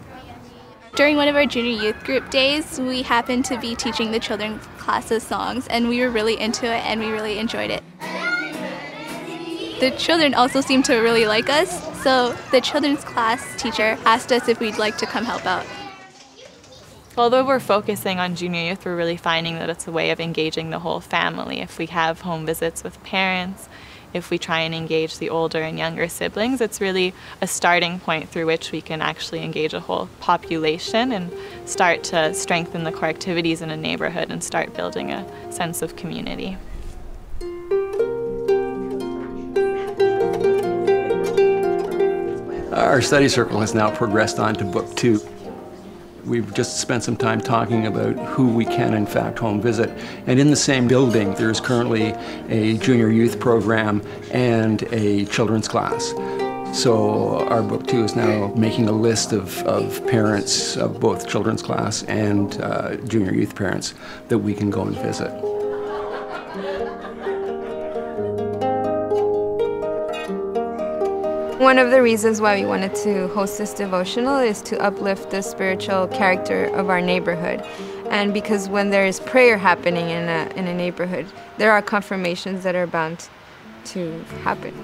During one of our junior youth group days, we happened to be teaching the children's classes songs, and we were really into it and we really enjoyed it. The children also seemed to really like us, so the children's class teacher asked us if we'd like to come help out. Although we're focusing on junior youth, we're really finding that it's a way of engaging the whole family. If we have home visits with parents, if we try and engage the older and younger siblings, it's really a starting point through which we can actually engage a whole population and start to strengthen the core activities in a neighborhood and start building a sense of community. Our study circle has now progressed on to book 2. We've just spent some time talking about who we can in fact home visit. And in the same building, there's currently a junior youth program and a children's class. So our book 2 is now making a list of parents of both children's class and junior youth parents that we can go and visit. One of the reasons why we wanted to host this devotional is to uplift the spiritual character of our neighborhood. And because when there is prayer happening in a neighborhood, there are confirmations that are bound to happen.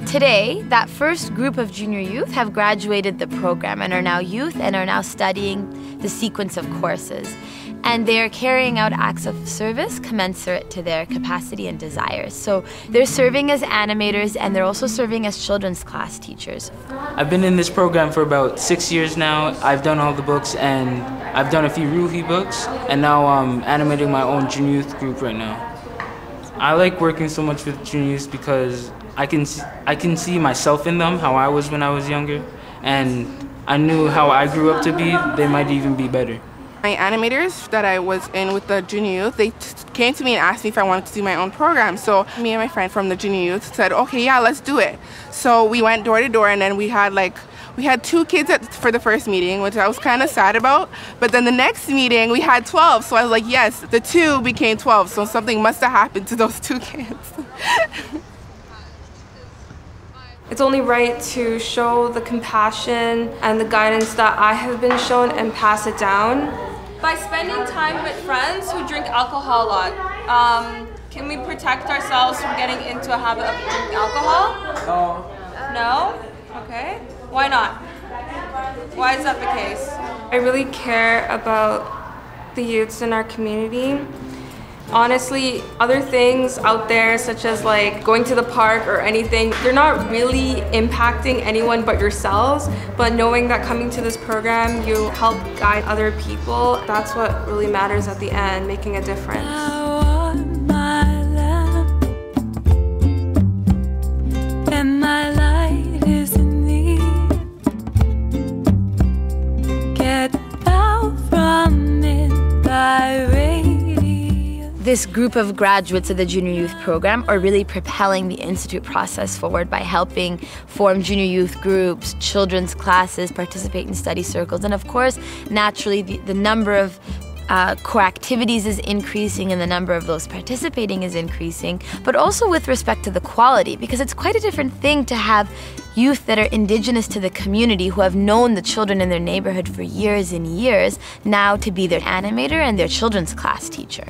Today, that first group of junior youth have graduated the program and are now youth and are now studying the sequence of courses. And they're carrying out acts of service commensurate to their capacity and desires. So they're serving as animators and they're also serving as children's class teachers. I've been in this program for about 6 years now. I've done all the books and I've done a few Ruhi books, and now I'm animating my own junior youth group right now. I like working so much with junior youth because I can see myself in them, how I was when I was younger, and I knew how I grew up to be. They might even be better. My animators that I was in with the junior youth, they came to me and asked me if I wanted to do my own program. So me and my friend from the junior youth said, okay, yeah, let's do it. So we went door to door, and then we had 2 kids for the first meeting, which I was kind of sad about. But then the next meeting, we had 12. So I was like, yes, the 2 became 12. So something must have happened to those 2 kids. It's only right to show the compassion and the guidance that I have been shown and pass it down. By spending time with friends who drink alcohol a lot, can we protect ourselves from getting into a habit of drinking alcohol? No. No? Okay. Why not? Why is that the case? I really care about the youths in our community. Honestly, other things out there, such as going to the park or anything, they're not really impacting anyone but yourselves. But knowing that coming to this program, you help guide other people, that's what really matters at the end, making a difference. And my light is in thee. Get out from it thy way. This group of graduates of the Junior Youth Program are really propelling the Institute process forward by helping form junior youth groups, children's classes, participate in study circles, and of course, naturally, the number of core activities is increasing and the number of those participating is increasing, but also with respect to the quality, because it's quite a different thing to have youth that are indigenous to the community who have known the children in their neighborhood for years and years, now to be their animator and their children's class teacher.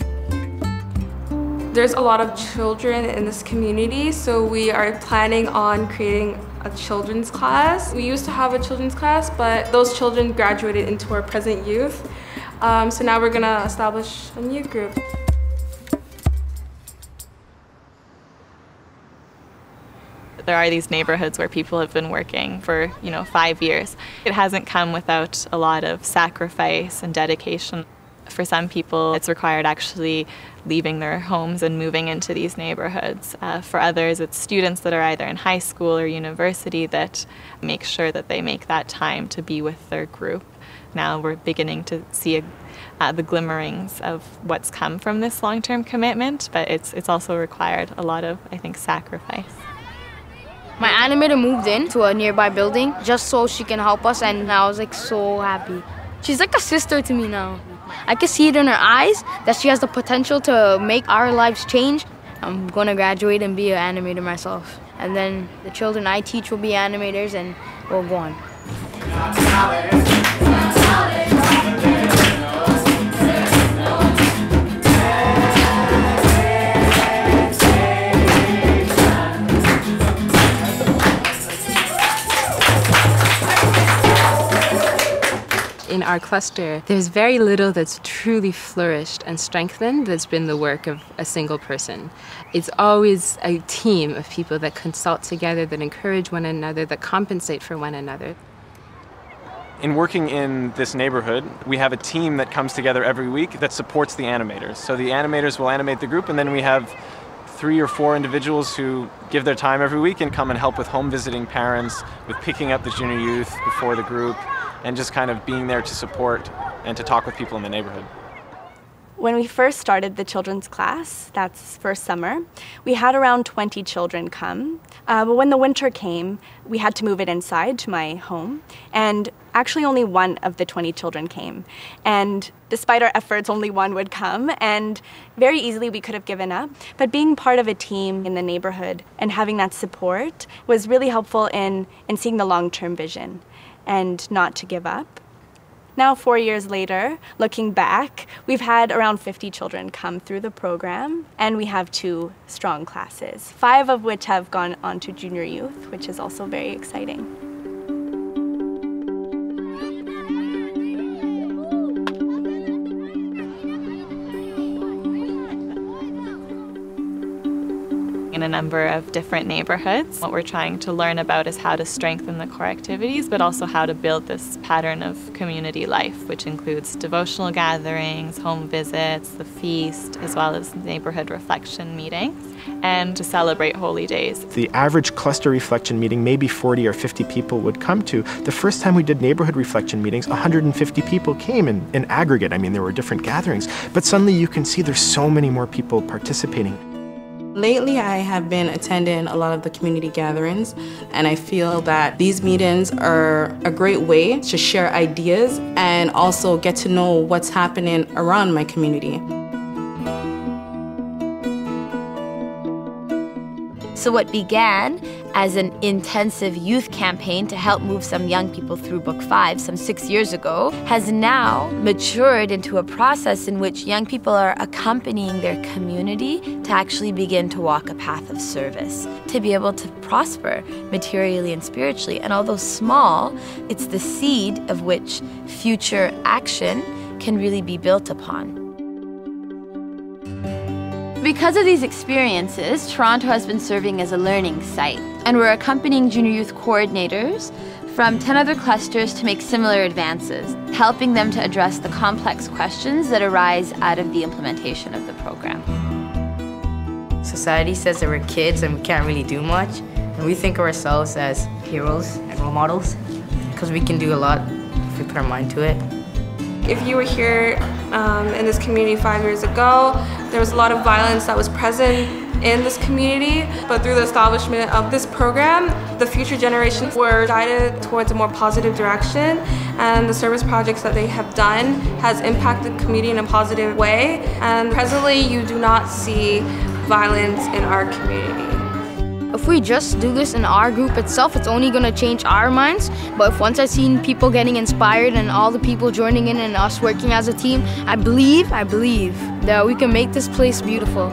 There's a lot of children in this community, so we are planning on creating a children's class. We used to have a children's class, but those children graduated into our present youth. So now we're gonna establish a new group. There are these neighborhoods where people have been working for, 5 years. It hasn't come without a lot of sacrifice and dedication. For some people, it's required actually leaving their homes and moving into these neighborhoods. For others, it's students that are either in high school or university that make sure that they make that time to be with their group. Now we're beginning to see the glimmerings of what's come from this long-term commitment, but it's also required a lot of, I think, sacrifice. My animator moved in to a nearby building just so she can help us, and I was so happy. She's like a sister to me now. I can see it in her eyes that she has the potential to make our lives change. I'm going to graduate and be an animator myself. And then the children I teach will be animators and we'll go on. In our cluster, there's very little that's truly flourished and strengthened that's been the work of a single person. It's always a team of people that consult together, that encourage one another, that compensate for one another. In working in this neighborhood, we have a team that comes together every week that supports the animators. So the animators will animate the group, and then we have 3 or 4 individuals who give their time every week and come and help with home visiting parents, with picking up the junior youth before the group, and just kind of being there to support and to talk with people in the neighborhood. When we first started the children's class, that's first summer, we had around 20 children come. But when the winter came, we had to move it inside to my home. And actually only one of the 20 children came. And despite our efforts, only one would come. And very easily we could have given up. But being part of a team in the neighborhood and having that support was really helpful in seeing the long-term vision and not to give up. Now, 4 years later, looking back, we've had around 50 children come through the program, and we have 2 strong classes, 5 of which have gone on to junior youth, which is also very exciting. In a number of different neighborhoods. What we're trying to learn about is how to strengthen the core activities, but also how to build this pattern of community life, which includes devotional gatherings, home visits, the feast, as well as neighborhood reflection meetings, and to celebrate holy days. The average cluster reflection meeting, maybe 40 or 50 people would come to. The first time we did neighborhood reflection meetings, 150 people came in aggregate. I mean, there were different gatherings, but suddenly you can see there's so many more people participating. Lately, I have been attending a lot of the community gatherings, and I feel that these meetings are a great way to share ideas and also get to know what's happening around my community. So what began as an intensive youth campaign to help move some young people through Book 5 some 6 years ago has now matured into a process in which young people are accompanying their community to actually begin to walk a path of service, to be able to prosper materially and spiritually. And although small, it's the seed of which future action can really be built upon. Because of these experiences, Toronto has been serving as a learning site, and we're accompanying junior youth coordinators from 10 other clusters to make similar advances, helping them to address the complex questions that arise out of the implementation of the program. Society says that we're kids and we can't really do much, and we think of ourselves as heroes and role models because we can do a lot if we put our mind to it. If you were here in this community 5 years ago, there was a lot of violence that was present in this community, but through the establishment of this program, the future generations were guided towards a more positive direction, and the service projects that they have done has impacted the community in a positive way, and presently you do not see violence in our community. If we just do this in our group itself, it's only going to change our minds. But if once I've seen people getting inspired and all the people joining in and us working as a team, I believe that we can make this place beautiful.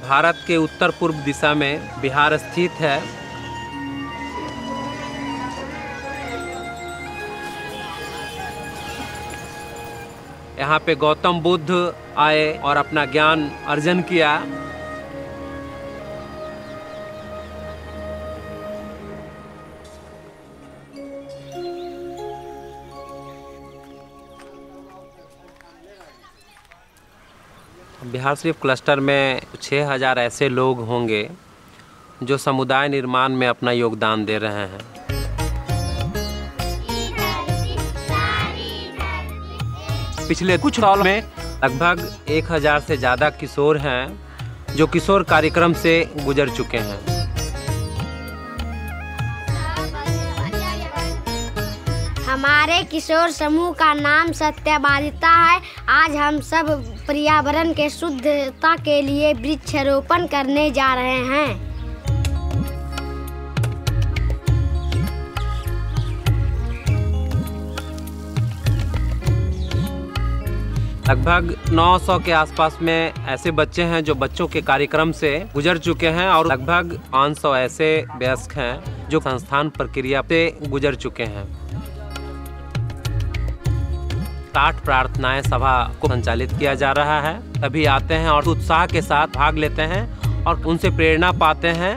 Bharat के उत्तर पूर्व दिशा में बिहार स्थित है। यहाँ पे गौतम बुद्ध आए और अपना ज्ञान अर्जन किया। बिहार शरीफ क्लस्टर में 6000 ऐसे लोग होंगे जो समुदाय निर्माण में अपना योगदान दे रहे हैं। पिछले कुछ सालों में लगभग 1000 से ज़्यादा किशोर हैं जो किशोर कार्यक्रम से गुजर चुके हैं। हमारे किशोर समूह का नाम सत्यवादिता है। आज हम सब पर्यावरण के शुद्धता के लिए वृक्षारोपण करने जा रहे हैं। लगभग 900 के आसपास में ऐसे बच्चे हैं जो बच्चों के कार्यक्रम से गुजर चुके हैं और लगभग 500 ऐसे वयस्क हैं जो संस्थान प्रक्रिया से गुजर चुके हैं। 60 प्रार्थनाएं सभा को संचालित किया जा रहा है। सभी आते हैं और उत्साह के साथ भाग लेते हैं और उनसे प्रेरणा पाते हैं।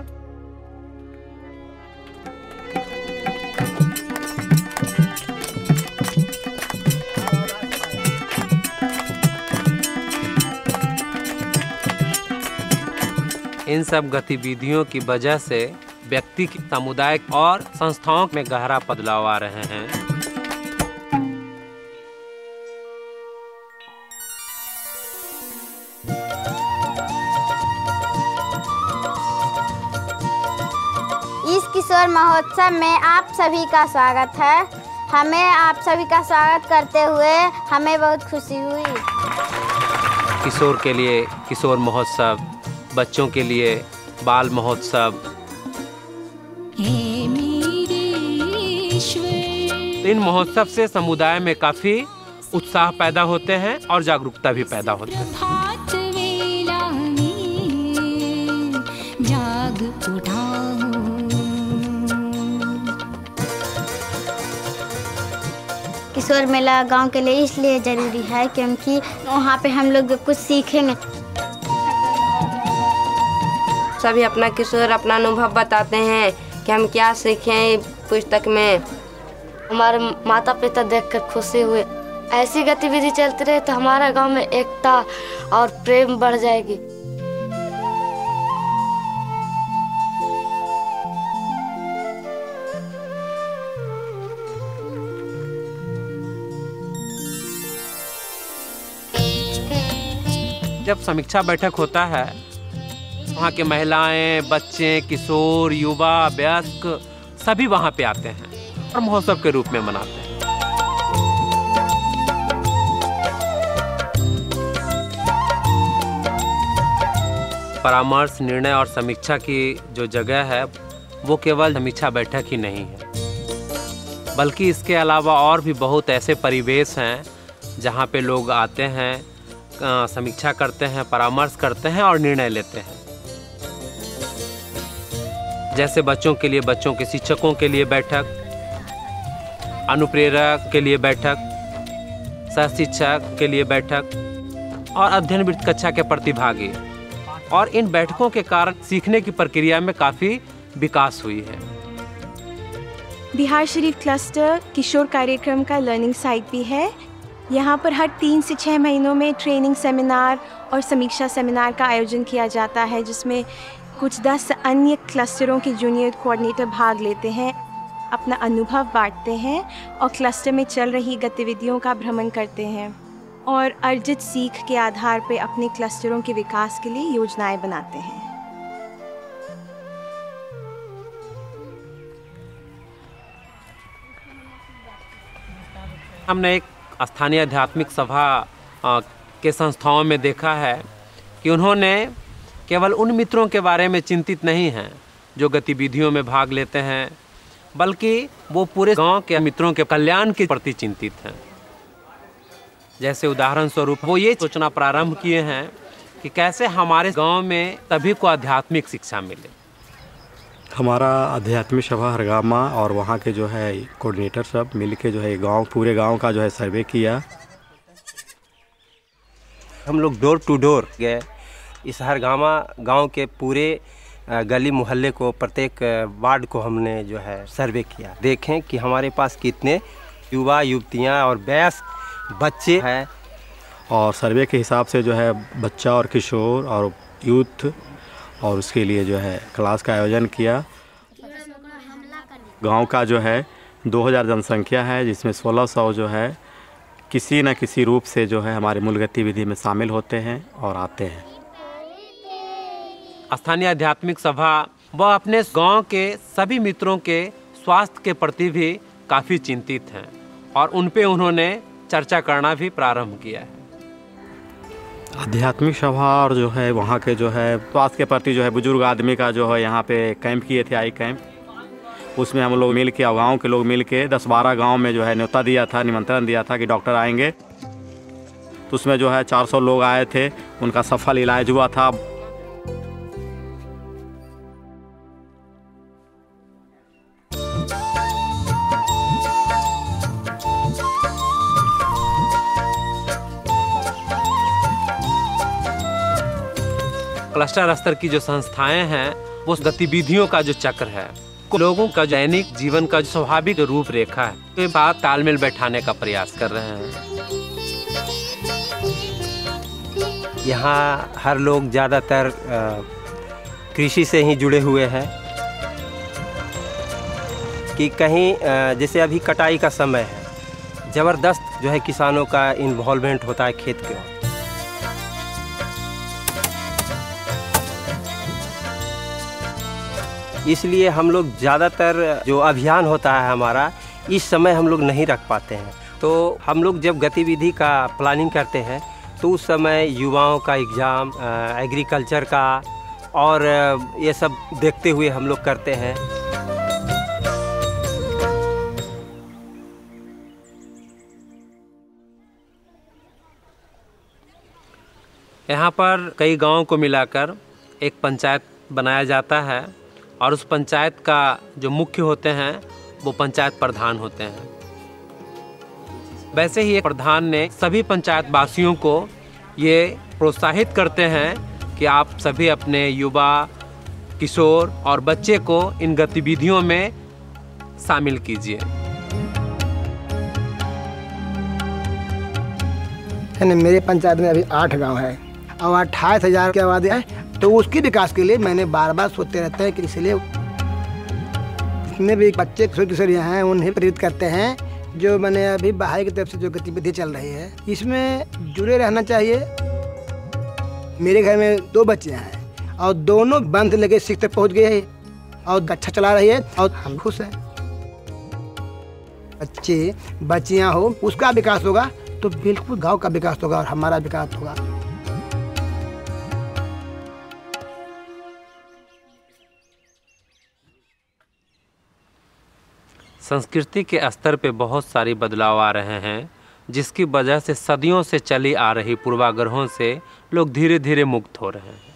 इन सब गतिविधियों की वजह से व्यक्ति, समुदाय और संस्थाओं में गहरा बदलाव आ रहे हैं। इस किशोर महोत्सव में आप सभी का स्वागत है। हमें आप सभी का स्वागत करते हुए हमें बहुत खुशी हुई। किशोर के लिए किशोर महोत्सव, बच्चों के लिए बाल महोत्सव। इन महोत्सव से समुदाय में काफी उत्साह पैदा होते हैं और जागरूकता भी पैदा होती है। किशोर मेला गांव के लिए इसलिए ज़रूरी है क्योंकि वहाँ पे हम लोग कुछ सीखेंगे। सभी अपना किशोर अपना अनुभव बताते हैं कि हम क्या सीखें पुस्तक में। हमारे माता पिता देखकर खुशी हुए। ऐसी गतिविधि चलती रहे तो हमारे गांव में एकता और प्रेम बढ़ जाएगी। जब समीक्षा बैठक होता है, वहाँ के महिलाएं, बच्चे, किशोर, युवा, वयस्क सभी वहाँ पे आते हैं और महोत्सव के रूप में मनाते हैं। परामर्श, निर्णय और समीक्षा की जो जगह है वो केवल समीक्षा बैठक ही नहीं है, बल्कि इसके अलावा और भी बहुत ऐसे परिवेश हैं जहाँ पे लोग आते हैं, समीक्षा करते हैं, परामर्श करते हैं और निर्णय लेते हैं। जैसे बच्चों के लिए बच्चों के शिक्षकों के लिए बैठक, अनुप्रेरक के लिए बैठक, सह शिक्षक के लिए बैठक और अध्ययन वृत्त कक्षा के प्रतिभागी। और इन बैठकों के कारण सीखने की प्रक्रिया में काफ़ी विकास हुई है। बिहार शरीफ क्लस्टर किशोर कार्यक्रम का लर्निंग साइट भी है। यहाँ पर हर 3 से 6 महीनों में ट्रेनिंग सेमिनार और समीक्षा सेमिनार का आयोजन किया जाता है, जिसमें कुछ 10 अन्य क्लस्टरों के जूनियर कोऑर्डिनेटर भाग लेते हैं, अपना अनुभव बांटते हैं और क्लस्टर में चल रही गतिविधियों का भ्रमण करते हैं और अर्जित सीख के आधार पर अपने क्लस्टरों के विकास के लिए योजनाएं बनाते हैं। हमने एक स्थानीय आध्यात्मिक सभा के संस्थाओं में देखा है कि उन्होंने केवल उन मित्रों के बारे में चिंतित नहीं हैं जो गतिविधियों में भाग लेते हैं, बल्कि वो पूरे गांव के मित्रों के कल्याण के प्रति चिंतित हैं। जैसे उदाहरण स्वरूप वो ये सोचना प्रारंभ किए हैं कि कैसे हमारे गांव में सभी को आध्यात्मिक शिक्षा मिले। हमारा आध्यात्मिक सभा हरगामा और वहाँ के जो है कोऑर्डिनेटर सब मिल के जो है गांव, पूरे गांव का जो है सर्वे किया। हम लोग डोर टू डोर गए, इस हरगामा गांव के पूरे गली मोहल्ले को, प्रत्येक वार्ड को हमने जो है सर्वे किया। देखें कि हमारे पास कितने युवा युवतियाँ और वयस्क बच्चे हैं। और सर्वे के हिसाब से जो है बच्चा और किशोर और यूथ और उसके लिए जो है क्लास का आयोजन किया। गांव का जो है 2000 जनसंख्या है, जिसमें 1600 जो है किसी न किसी रूप से जो है हमारे मूल गतिविधि में शामिल होते हैं और आते हैं। स्थानीय आध्यात्मिक सभा वह अपने गांव के सभी मित्रों के स्वास्थ्य के प्रति भी काफ़ी चिंतित हैं और उन पे उन्होंने चर्चा करना भी प्रारंभ किया है। आध्यात्मिक सभा और जो है वहाँ के जो है स्वास्थ्य के प्रति जो है बुजुर्ग आदमी का जो है यहाँ पे कैंप किए थे, आई कैंप। उसमें हम लोग मिल के, गाँव के लोग मिल के 10-12 गाँव में जो है न्योता दिया था, निमंत्रण दिया था कि डॉक्टर आएंगे। तो उसमें जो है 400 लोग आए थे, उनका सफल इलाज हुआ था। क्लस्टर स्तर की जो संस्थाएं हैं वो गतिविधियों का जो चक्र है, लोगों का दैनिक जीवन का जो स्वाभाविक रूपरेखा है, के साथ तालमेल बैठाने का प्रयास कर रहे हैं। यहाँ हर लोग ज़्यादातर कृषि से ही जुड़े हुए हैं कि कहीं जैसे अभी कटाई का समय है, ज़बरदस्त जो है किसानों का इन्वॉल्वमेंट होता है खेत के। इसलिए हम लोग ज़्यादातर जो अभियान होता है हमारा, इस समय हम लोग नहीं रख पाते हैं। तो हम लोग जब गतिविधि का प्लानिंग करते हैं तो उस समय युवाओं का एग्ज़ाम, एग्रीकल्चर का और ये सब देखते हुए हम लोग करते हैं। यहाँ पर कई गांवों को मिलाकर एक पंचायत बनाया जाता है और उस पंचायत का जो मुख्य होते हैं वो पंचायत प्रधान होते हैं। वैसे ही एक प्रधान ने सभी पंचायत वासियों को ये प्रोत्साहित करते हैं कि आप सभी अपने युवा किशोर और बच्चे को इन गतिविधियों में शामिल कीजिए। मेरे पंचायत में अभी 8 गांव है और 28,000 की आबादी है, तो उसके विकास के लिए मैंने बार बार सोचते रहते हैं कि इसलिए जितने भी बच्चे किशोर यहाँ हैं उन्हें प्रेरित करते हैं, जो मैंने अभी बहाई की तरफ से जो गतिविधि चल रही है इसमें जुड़े रहना चाहिए। मेरे घर में 2 बच्चे हैं और दोनों बंद लगे सीख तक पहुँच गए हैं और अच्छा चला रही है और हम खुश हैं। बच्चे बच्चियाँ हो उसका विकास होगा तो बिल्कुल गांव का विकास होगा और हमारा विकास होगा। संस्कृति के स्तर पे बहुत सारी बदलाव आ रहे हैं, जिसकी वजह से सदियों से चली आ रही पूर्वाग्रहों से लोग धीरे धीरे मुक्त हो रहे हैं।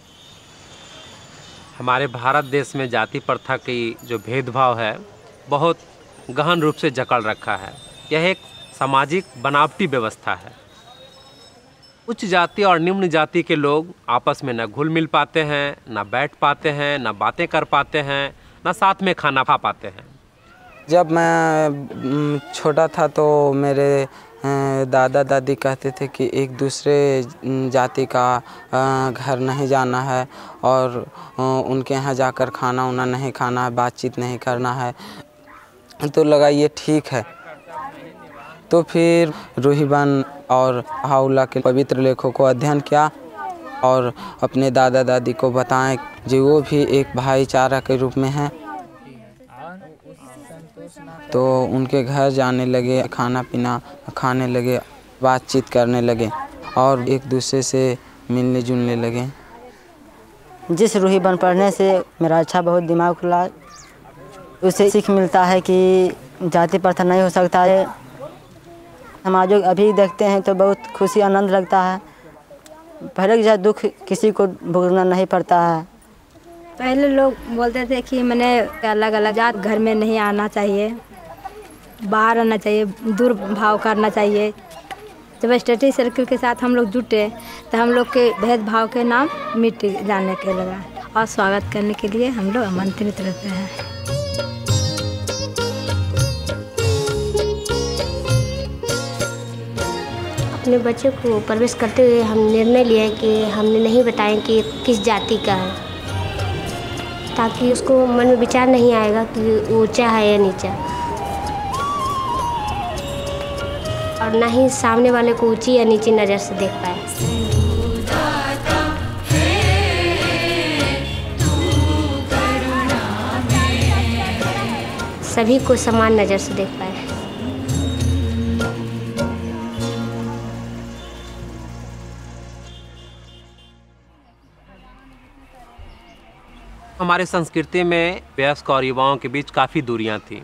हमारे भारत देश में जाति प्रथा की जो भेदभाव है बहुत गहन रूप से जकड़ रखा है। यह एक सामाजिक बनावटी व्यवस्था है। उच्च जाति और निम्न जाति के लोग आपस में न घुल मिल पाते हैं, न बैठ पाते हैं, न बातें कर पाते हैं, न साथ में खाना खा पाते हैं। जब मैं छोटा था तो मेरे दादा दादी कहते थे कि एक दूसरे जाति का घर नहीं जाना है और उनके यहाँ जाकर खाना उना नहीं खाना है, बातचीत नहीं करना है। तो लगा ये ठीक है। तो फिर रूहीबन और हाउला के पवित्र लेखों को अध्ययन किया और अपने दादा दादी को बताएं जो वो भी एक भाईचारा के रूप में हैं। तो उनके घर जाने लगे, खाना पीना खाने लगे, बातचीत करने लगे और एक दूसरे से मिलने जुलने लगे। जिस रूहीबन पढ़ने से मेरा अच्छा बहुत दिमाग खुला। उससे सीख मिलता है कि जाति प्रथा नहीं हो सकता है। समाजों अभी देखते हैं तो बहुत खुशी आनंद लगता है। पहले जैसा दुख किसी को भुगतना नहीं पड़ता है। पहले लोग बोलते थे कि मैंने अलग अलग जात घर में नहीं आना चाहिए, बाहर आना चाहिए, दूर भाव करना चाहिए। जब स्टडी सर्कल के साथ हम लोग जुटे तो हम लोग के भेदभाव के नाम मिट जाने के लगा और स्वागत करने के लिए हम लोग आमंत्रित रहते हैं। अपने बच्चे को प्रवेश करते हुए हम निर्णय लिया कि हमने नहीं बताएं कि किस जाति का है, ताकि उसको मन में विचार नहीं आएगा कि ऊंचा है या नीचा, और ना ही सामने वाले को ऊंची या नीची नज़र से देख पाए। सभी को समान नज़र से देख पाए। हमारे संस्कृति में वयस्क और युवाओं के बीच काफ़ी दूरियां थी।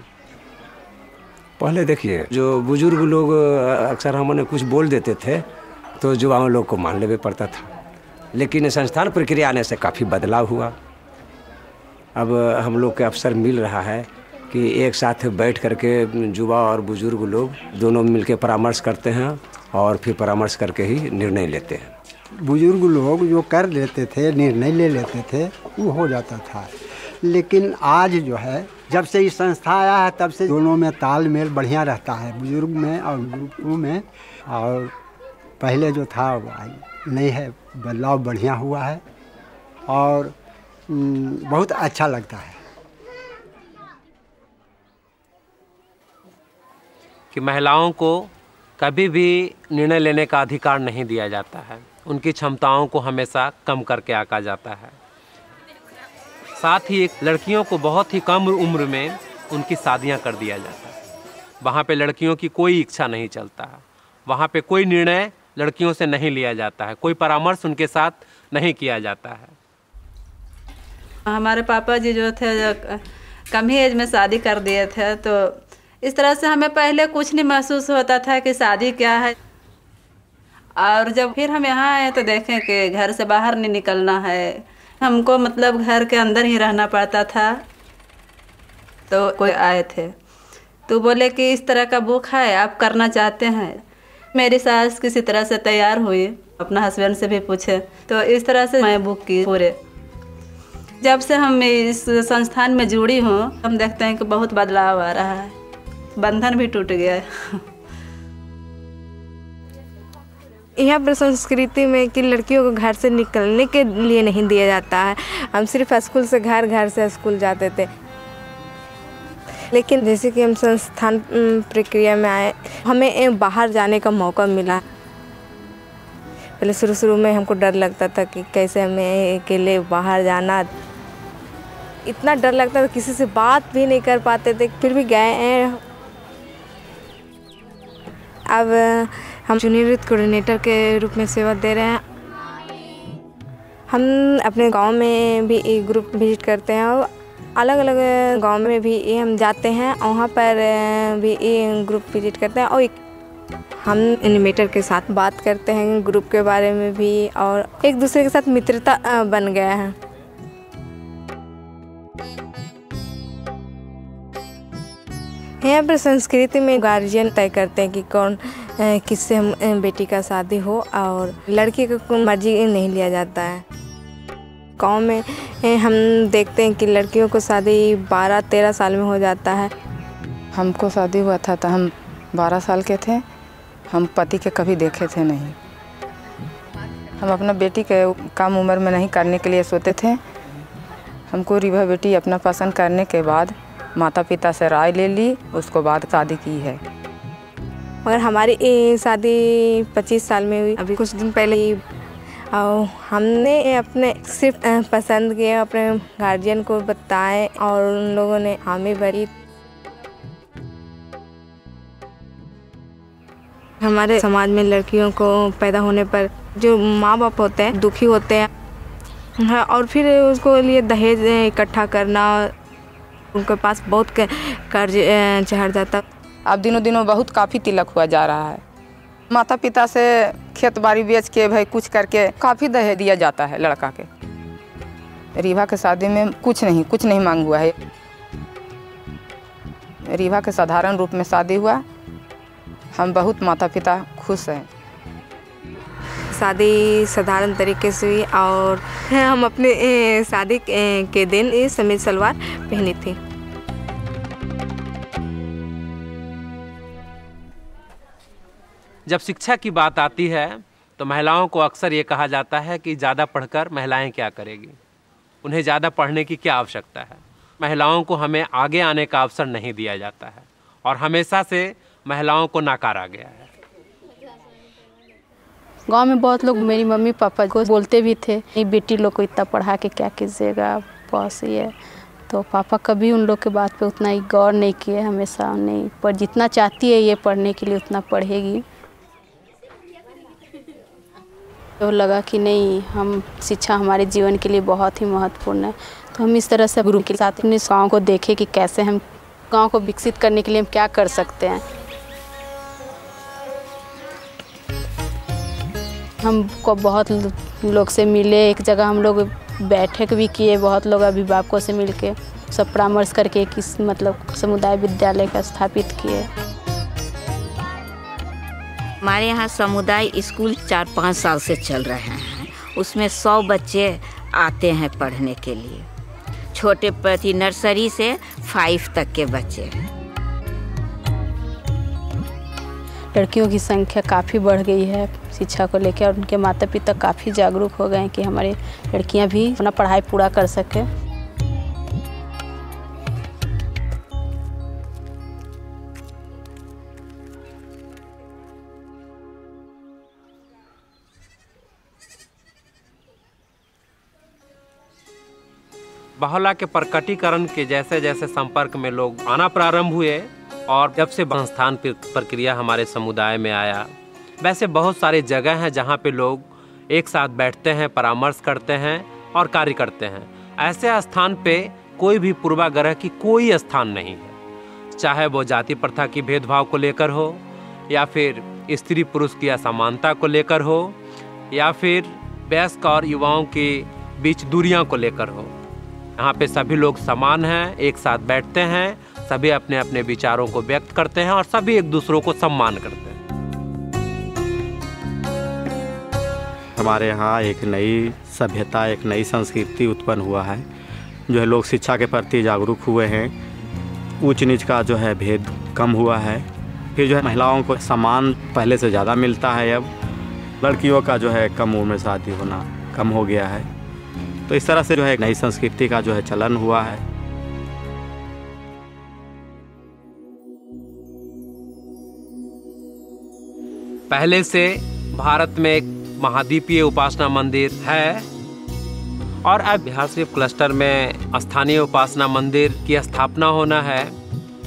पहले देखिए जो बुजुर्ग लोग अक्सर हमने कुछ बोल देते थे तो युवाओं लोग को मान लेना पड़ता था, लेकिन संस्थान प्रक्रिया आने से काफ़ी बदलाव हुआ। अब हम लोग के अवसर मिल रहा है कि एक साथ बैठ करके युवा और बुजुर्ग लोग दोनों मिलकर परामर्श करते हैं और फिर परामर्श करके ही निर्णय लेते हैं। बुजुर्ग लोग जो कर लेते थे, निर्णय ले लेते थे, वो हो जाता था। लेकिन आज जो है जब से ये संस्था आया है तब से दोनों में तालमेल बढ़िया रहता है, बुजुर्ग में और ग्रुपों में। और पहले जो था नहीं है, बदलाव बढ़िया हुआ है और बहुत अच्छा लगता है कि महिलाओं को कभी भी निर्णय लेने का अधिकार नहीं दिया जाता है। उनकी क्षमताओं को हमेशा कम करके आंका जाता है। साथ ही लड़कियों को बहुत ही कम उम्र में उनकी शादियां कर दिया जाता है। वहाँ पे लड़कियों की कोई इच्छा नहीं चलता है, वहाँ पे कोई निर्णय लड़कियों से नहीं लिया जाता है, कोई परामर्श उनके साथ नहीं किया जाता है। हमारे पापा जी जो थे कम ही एज में शादी कर दिए थे, तो इस तरह से हमें पहले कुछ नहीं महसूस होता था कि शादी क्या है। और जब फिर हम यहाँ आए तो देखें कि घर से बाहर नहीं निकलना है, हमको मतलब घर के अंदर ही रहना पड़ता था। तो कोई आए थे तो बोले कि इस तरह का बुक है, आप करना चाहते हैं। मेरी सास किसी तरह से तैयार हुई, अपना हस्बैंड से भी पूछे, तो इस तरह से मैं बुक की पूरे। जब से हम इस संस्थान में जुड़ी हूँ हम देखते हैं कि बहुत बदलाव आ रहा है, बंधन भी टूट गया है। यहाँ पर संस्कृति में कि लड़कियों को घर से निकलने के लिए नहीं दिया जाता है। हम सिर्फ स्कूल से घर, घर से स्कूल जाते थे। लेकिन जैसे कि हम संस्थान प्रक्रिया में आए, हमें बाहर जाने का मौका मिला। पहले शुरू में हमको डर लगता था कि कैसे हमें अकेले बाहर जाना, इतना डर लगता था, किसी से बात भी नहीं कर पाते थे। फिर भी गए हैं। अब हम जूनियर यूथ कोऑर्डिनेटर के रूप में सेवा दे रहे हैं। हम अपने गांव में भी एक ग्रुप विजिट करते हैं और अलग अलग गांव में भी हम जाते हैं, वहाँ पर भी ग्रुप विजिट करते हैं और हम एनिमेटर के साथ बात करते हैं ग्रुप के बारे में भी, और एक दूसरे के साथ मित्रता बन गया है। यहाँ पर संस्कृति में गार्जियन तय करते हैं कि कौन किससे हम बेटी का शादी हो, और लड़की को कोई मर्जी नहीं लिया जाता है। गांव में हम देखते हैं कि लड़कियों को शादी 12-13 साल में हो जाता है। हमको शादी हुआ था तो हम 12 साल के थे। हम पति के कभी देखे थे नहीं। हम अपना बेटी के कम उम्र में नहीं करने के लिए सोचते थे। हमको रिवा बेटी अपना पसंद करने के बाद माता पिता से राय ले ली, उसको बाद शादी की है। मगर हमारी शादी 25 साल में हुई, अभी कुछ दिन पहले ही। और हमने अपने सिर्फ पसंद किए, अपने गार्जियन को बताएं और उन लोगों ने हामी भरी। हमारे समाज में लड़कियों को पैदा होने पर जो माँ बाप होते हैं दुखी होते हैं, और फिर उसको लिए दहेज इकट्ठा करना, उनके पास बहुत कर्ज चढ़ जाता। अब दिनों दिनों बहुत काफ़ी तिलक हुआ जा रहा है। माता पिता से खेत बाड़ी बेच के भाई कुछ करके काफ़ी दहेज दिया जाता है लड़का के। रीवा के शादी में कुछ नहीं मांग हुआ है। रीवा के साधारण रूप में शादी हुआ। हम बहुत माता पिता खुश हैं। शादी साधारण तरीके से हुई और हम अपने शादी के दिन समीज सलवार पहनी थी। जब शिक्षा की बात आती है तो महिलाओं को अक्सर ये कहा जाता है कि ज़्यादा पढ़कर महिलाएं क्या करेगी, उन्हें ज़्यादा पढ़ने की क्या आवश्यकता है। महिलाओं को हमें आगे आने का अवसर नहीं दिया जाता है और हमेशा से महिलाओं को नकारा गया है। गांव में बहुत लोग मेरी मम्मी पापा को बोलते भी थे, नहीं बेटी लोग को इतना पढ़ा के क्या कीजिएगा, बस ये। तो पापा कभी उन लोग के बात पे उतना ही गौर नहीं किए, हमेशा नहीं, पर जितना चाहती है ये पढ़ने के लिए उतना पढ़ेगी। तो लगा कि नहीं, हम शिक्षा हमारे जीवन के लिए बहुत ही महत्वपूर्ण है। तो हम इस तरह से गुरु के साथ अपने गाँव को देखे कि कैसे हम गाँव को विकसित करने के लिए हम क्या कर सकते हैं। हमको बहुत लोग से मिले, एक जगह हम लोग बैठक भी किए, बहुत लोग अभिभावकों से मिलके सब परामर्श करके किस मतलब समुदाय विद्यालय का स्थापित किए। हमारे यहाँ समुदाय स्कूल 4-5 साल से चल रहे हैं। उसमें 100 बच्चे आते हैं पढ़ने के लिए। छोटे प्रति नर्सरी से 5 तक के बच्चे हैं। लड़कियों की संख्या काफ़ी बढ़ गई है शिक्षा को लेकर, और उनके माता पिता काफ़ी जागरूक हो गए हैं कि हमारी लड़कियां भी अपना पढ़ाई पूरा कर सकें। बाहुला के प्रकटीकरण के जैसे जैसे संपर्क में लोग आना प्रारंभ हुए और जब से संस्थान प्रक्रिया हमारे समुदाय में आया, वैसे बहुत सारे जगह हैं जहाँ पे लोग एक साथ बैठते हैं, परामर्श करते हैं और कार्य करते हैं। ऐसे स्थान पे कोई भी पूर्वाग्रह की कोई स्थान नहीं है, चाहे वो जाति प्रथा की भेदभाव को लेकर हो, या फिर स्त्री पुरुष की असमानता को लेकर हो, या फिर वयस्क और युवाओं के बीच दूरियां को लेकर हो। यहाँ पे सभी लोग समान हैं, एक साथ बैठते हैं, सभी अपने अपने विचारों को व्यक्त करते हैं और सभी एक दूसरों को सम्मान करते हैं। हमारे यहाँ एक नई सभ्यता, एक नई संस्कृति उत्पन्न हुआ है जो है लोग शिक्षा के प्रति जागरूक हुए हैं, ऊंच नीच का जो है भेद कम हुआ है। फिर जो है महिलाओं को सम्मान पहले से ज़्यादा मिलता है। अब लड़कियों का जो है कम उम्र में शादी होना कम हो गया है। तो इस तरह से जो है नई संस्कृति का जो है चलन हुआ है। पहले से भारत में एक महाद्वीपीय उपासना मंदिर है और अब बिहार शरीफ क्लस्टर में स्थानीय उपासना मंदिर की स्थापना होना है।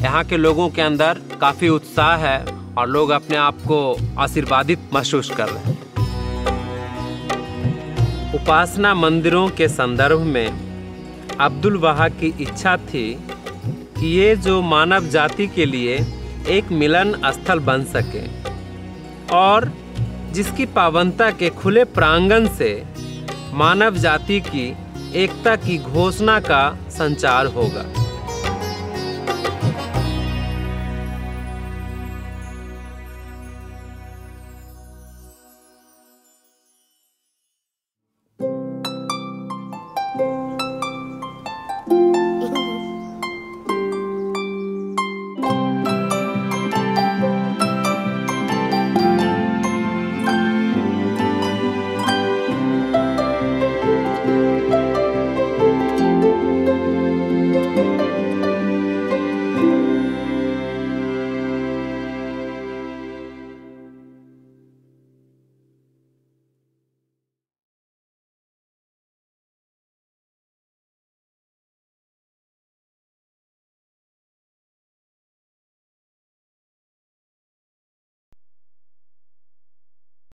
यहाँ के लोगों के अंदर काफ़ी उत्साह है और लोग अपने आप को आशीर्वादित महसूस कर रहे हैं। उपासना मंदिरों के संदर्भ में अब्दुल बहा की इच्छा थी कि ये जो मानव जाति के लिए एक मिलन स्थल बन सके और जिसकी पावनता के खुले प्रांगण से मानव जाति की एकता की घोषणा का संचार होगा।